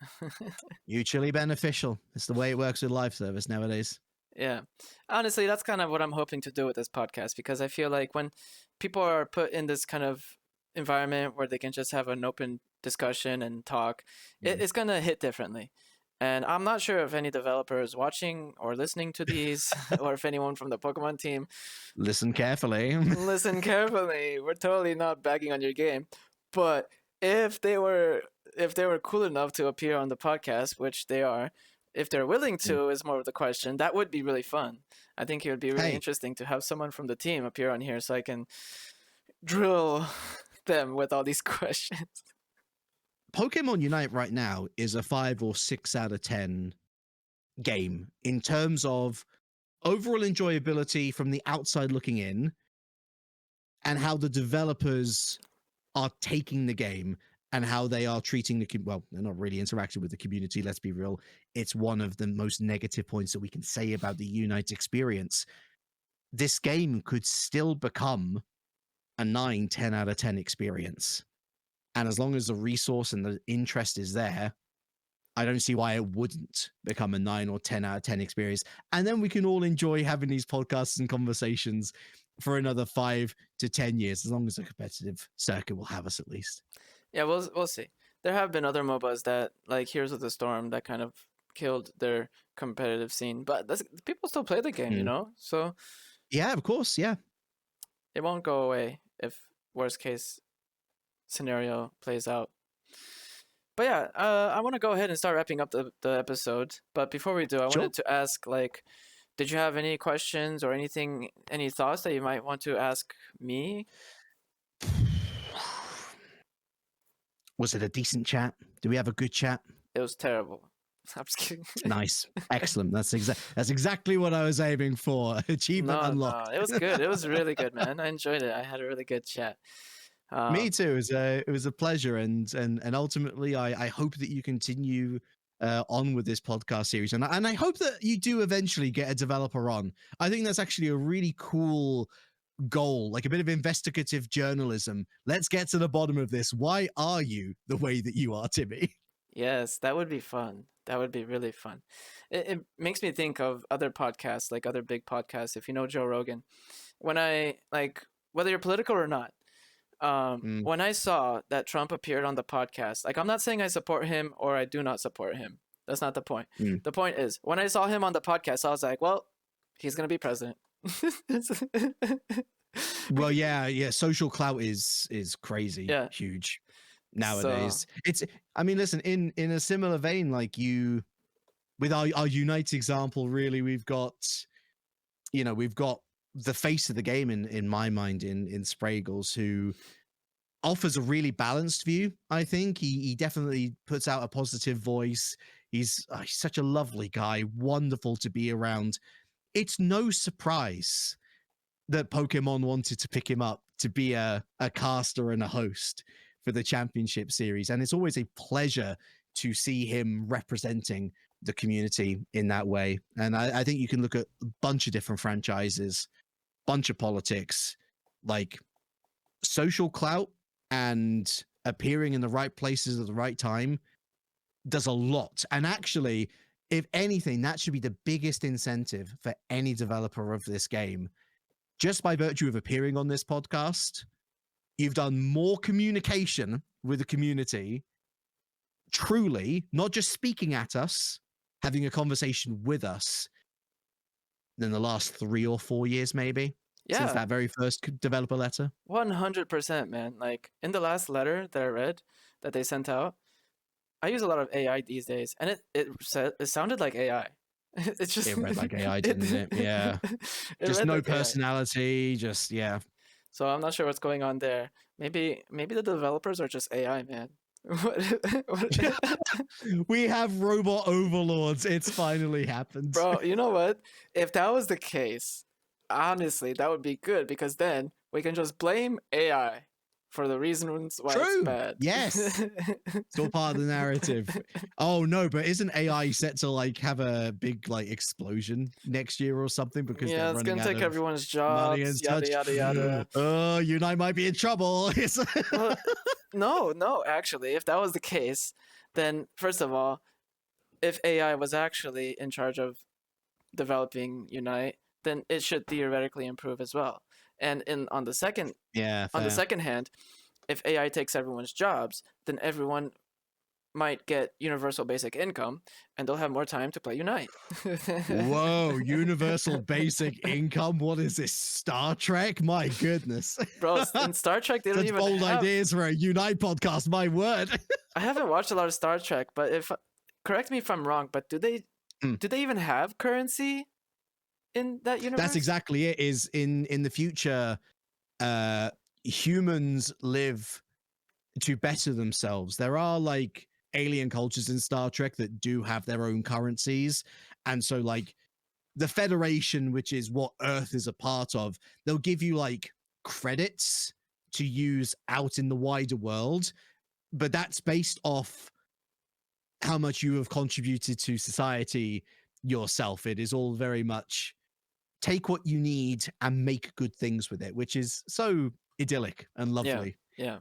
Mutually beneficial. It's the way it works with live service nowadays. Yeah. Honestly, that's kind of what I'm hoping to do with this podcast, because I feel like when people are put in this kind of environment where they can just have an open discussion and talk, it's going to hit differently. And I'm not sure if any developers watching or listening to these, or if anyone from the Pokemon team. Listen carefully. Listen carefully. We're totally not bagging on your game. But if if they were cool enough to appear on the podcast, which they are, if they're willing to, is more of the question. That would be really fun. I think it would be really Hey. interesting to have someone from the team appear on here so I can drill them with all these questions. Pokemon Unite right now is a 5 or 6 out of 10 game in terms of overall enjoyability from the outside looking in, and how the developers are taking the game and how they are treating well, they're not really interacting with the community, let's be real. It's one of the most negative points that we can say about the Unite experience. This game could still become a 9, 10 out of 10 experience. And as long as the resource and the interest is there, I don't see why it wouldn't become a 9 or 10 out of 10 experience. And then we can all enjoy having these podcasts and conversations for another 5 to 10 years, as long as the competitive circuit will have us at least. Yeah, we'll see. There have been other MOBAs that, like Heroes of the Storm, that kind of killed their competitive scene. But people still play the game, you know? So yeah, of course, yeah. It won't go away if worst case scenario plays out. But yeah, I want to go ahead and start wrapping up the episode. But before we do, I wanted to ask, like, did you have any questions or anything, any thoughts that you might want to ask me? Was it a decent chat? Do we have a good chat? It was terrible. I'm just kidding. Nice. Excellent. That's exactly what I was aiming for. Achievement unlocked. No, it was good. It was really good, man. I enjoyed it. I had a really good chat. Me too. It was a pleasure, and ultimately, I hope that you continue on with this podcast series, and I hope that you do eventually get a developer on. I think that's actually a really cool goal, like a bit of investigative journalism. Let's get to the bottom of this. Why are you the way that you are, Timmy? Yes, that would be fun. That would be really fun. It makes me think of other podcasts, like other big podcasts. If you know Joe Rogan, when I like, whether you're political or not, when I saw that Trump appeared on the podcast, like, I'm not saying I support him or I do not support him. That's not the point. The point is, when I saw him on the podcast, I was like, well, he's gonna be president. Well, yeah. Social clout is crazy, huge nowadays. So, I mean, listen, in a similar vein, like you, with our Unite example, really, we've got the face of the game in my mind in Spragles, who offers a really balanced view. I think he definitely puts out a positive voice. He's such a lovely guy, wonderful to be around. It's no surprise that Pokemon wanted to pick him up to be a caster and a host for the championship series. And it's always a pleasure to see him representing the community in that way. And I think you can look at a bunch of different franchises, bunch of politics, like social clout and appearing in the right places at the right time does a lot. And actually, if anything, that should be the biggest incentive for any developer of this game. Just by virtue of appearing on this podcast, you've done more communication with the community, truly, not just speaking at us, having a conversation with us, than the last 3 or 4 years, maybe. Yeah. Since that very first developer letter. 100%, man. Like, in the last letter that I read that they sent out, I use a lot of AI these days, and it sounded like AI. It read like AI, didn't it? Yeah. Just no like personality, AI. Yeah. So I'm not sure what's going on there. Maybe the developers are just AI, man. We have robot overlords. It's finally happened. Bro, you know what? If that was the case, honestly, that would be good, because then we can just blame AI for the reasons why it's bad. Yes. It's all part of the narrative. Oh no, but isn't AI set to like have a big like explosion next year or something? Because it's gonna take everyone's jobs, yada yada yada. Oh, you and I might be in trouble. No, actually, if that was the case, then first of all, if AI was actually in charge of developing Unite, then it should theoretically improve as well. And on the second hand, if AI takes everyone's jobs, then everyone might get universal basic income, and they'll have more time to play Unite. Whoa, universal basic income? What is this, Star Trek? My goodness. Bro, in Star Trek, they don't Such even bold have... ideas for a Unite podcast, my word. I haven't watched a lot of Star Trek, but correct me if I'm wrong, but do they even have currency in that universe? That's exactly it. Is in the future, humans live to better themselves. There are like alien cultures in Star Trek that do have their own currencies, and so like the Federation, which is what Earth is a part of, they'll give you like credits to use out in the wider world, but that's based off how much you have contributed to society yourself. It is all very much take what you need and make good things with it, which is so idyllic and lovely. Yeah.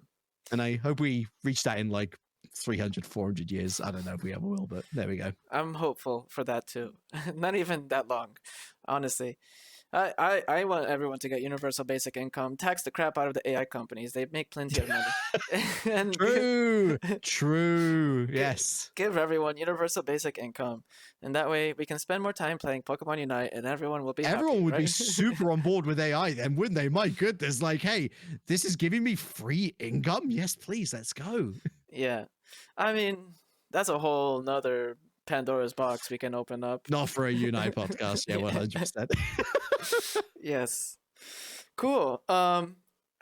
And I hope we reach that in like 300, 400 years. I don't know if we ever will, but there we go. I'm hopeful for that too. Not even that long, honestly. I want everyone to get universal basic income. Tax the crap out of the AI companies. They make plenty of money. And True. Yes. give everyone universal basic income, and that way we can spend more time playing Pokemon Unite, and everyone will be Everyone happy, would be right? super on board with AI then, wouldn't they? My goodness. Like, hey, this is giving me free income. Yes, please. Let's go. Yeah. I mean, that's a whole nother Pandora's box we can open up. Not for a Unite podcast. Yeah, Yeah. 100%. Yes. Cool. I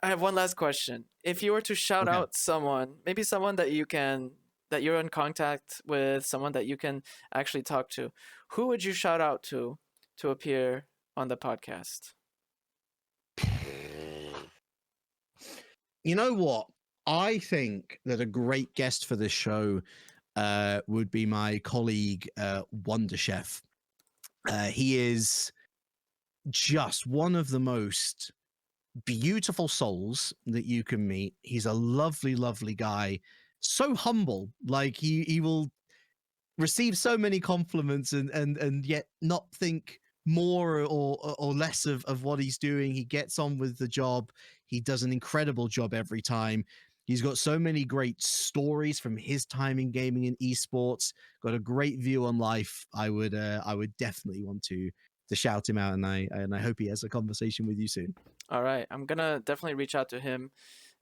have one last question. If you were to shout Okay. out someone, maybe someone that you're in contact with, someone that you can actually talk to, who would you shout out to appear on the podcast? You know what? I think that a great guest for this show would be my colleague, Wonderchef. He is just one of the most beautiful souls that you can meet. He's a lovely, lovely guy. So humble. Like he will receive so many compliments and yet not think more or less of what he's doing. He gets on with the job. He does an incredible job every time. He's got so many great stories from his time in gaming and esports. Got a great view on life. I would definitely want to shout him out, and I hope he has a conversation with you soon. All right, I'm gonna definitely reach out to him,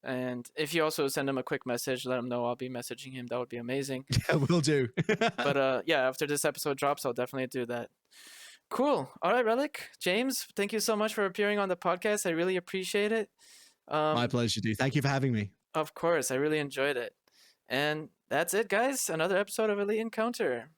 and if you also send him a quick message, let him know I'll be messaging him. That would be amazing. Yeah, will do. But yeah, after this episode drops, I'll definitely do that. Cool. All right, Relic, James, thank you so much for appearing on the podcast. I really appreciate it. My pleasure, dude. Thank you for having me. Of course, I really enjoyed it. And that's it, guys. Another episode of Elite Encounter.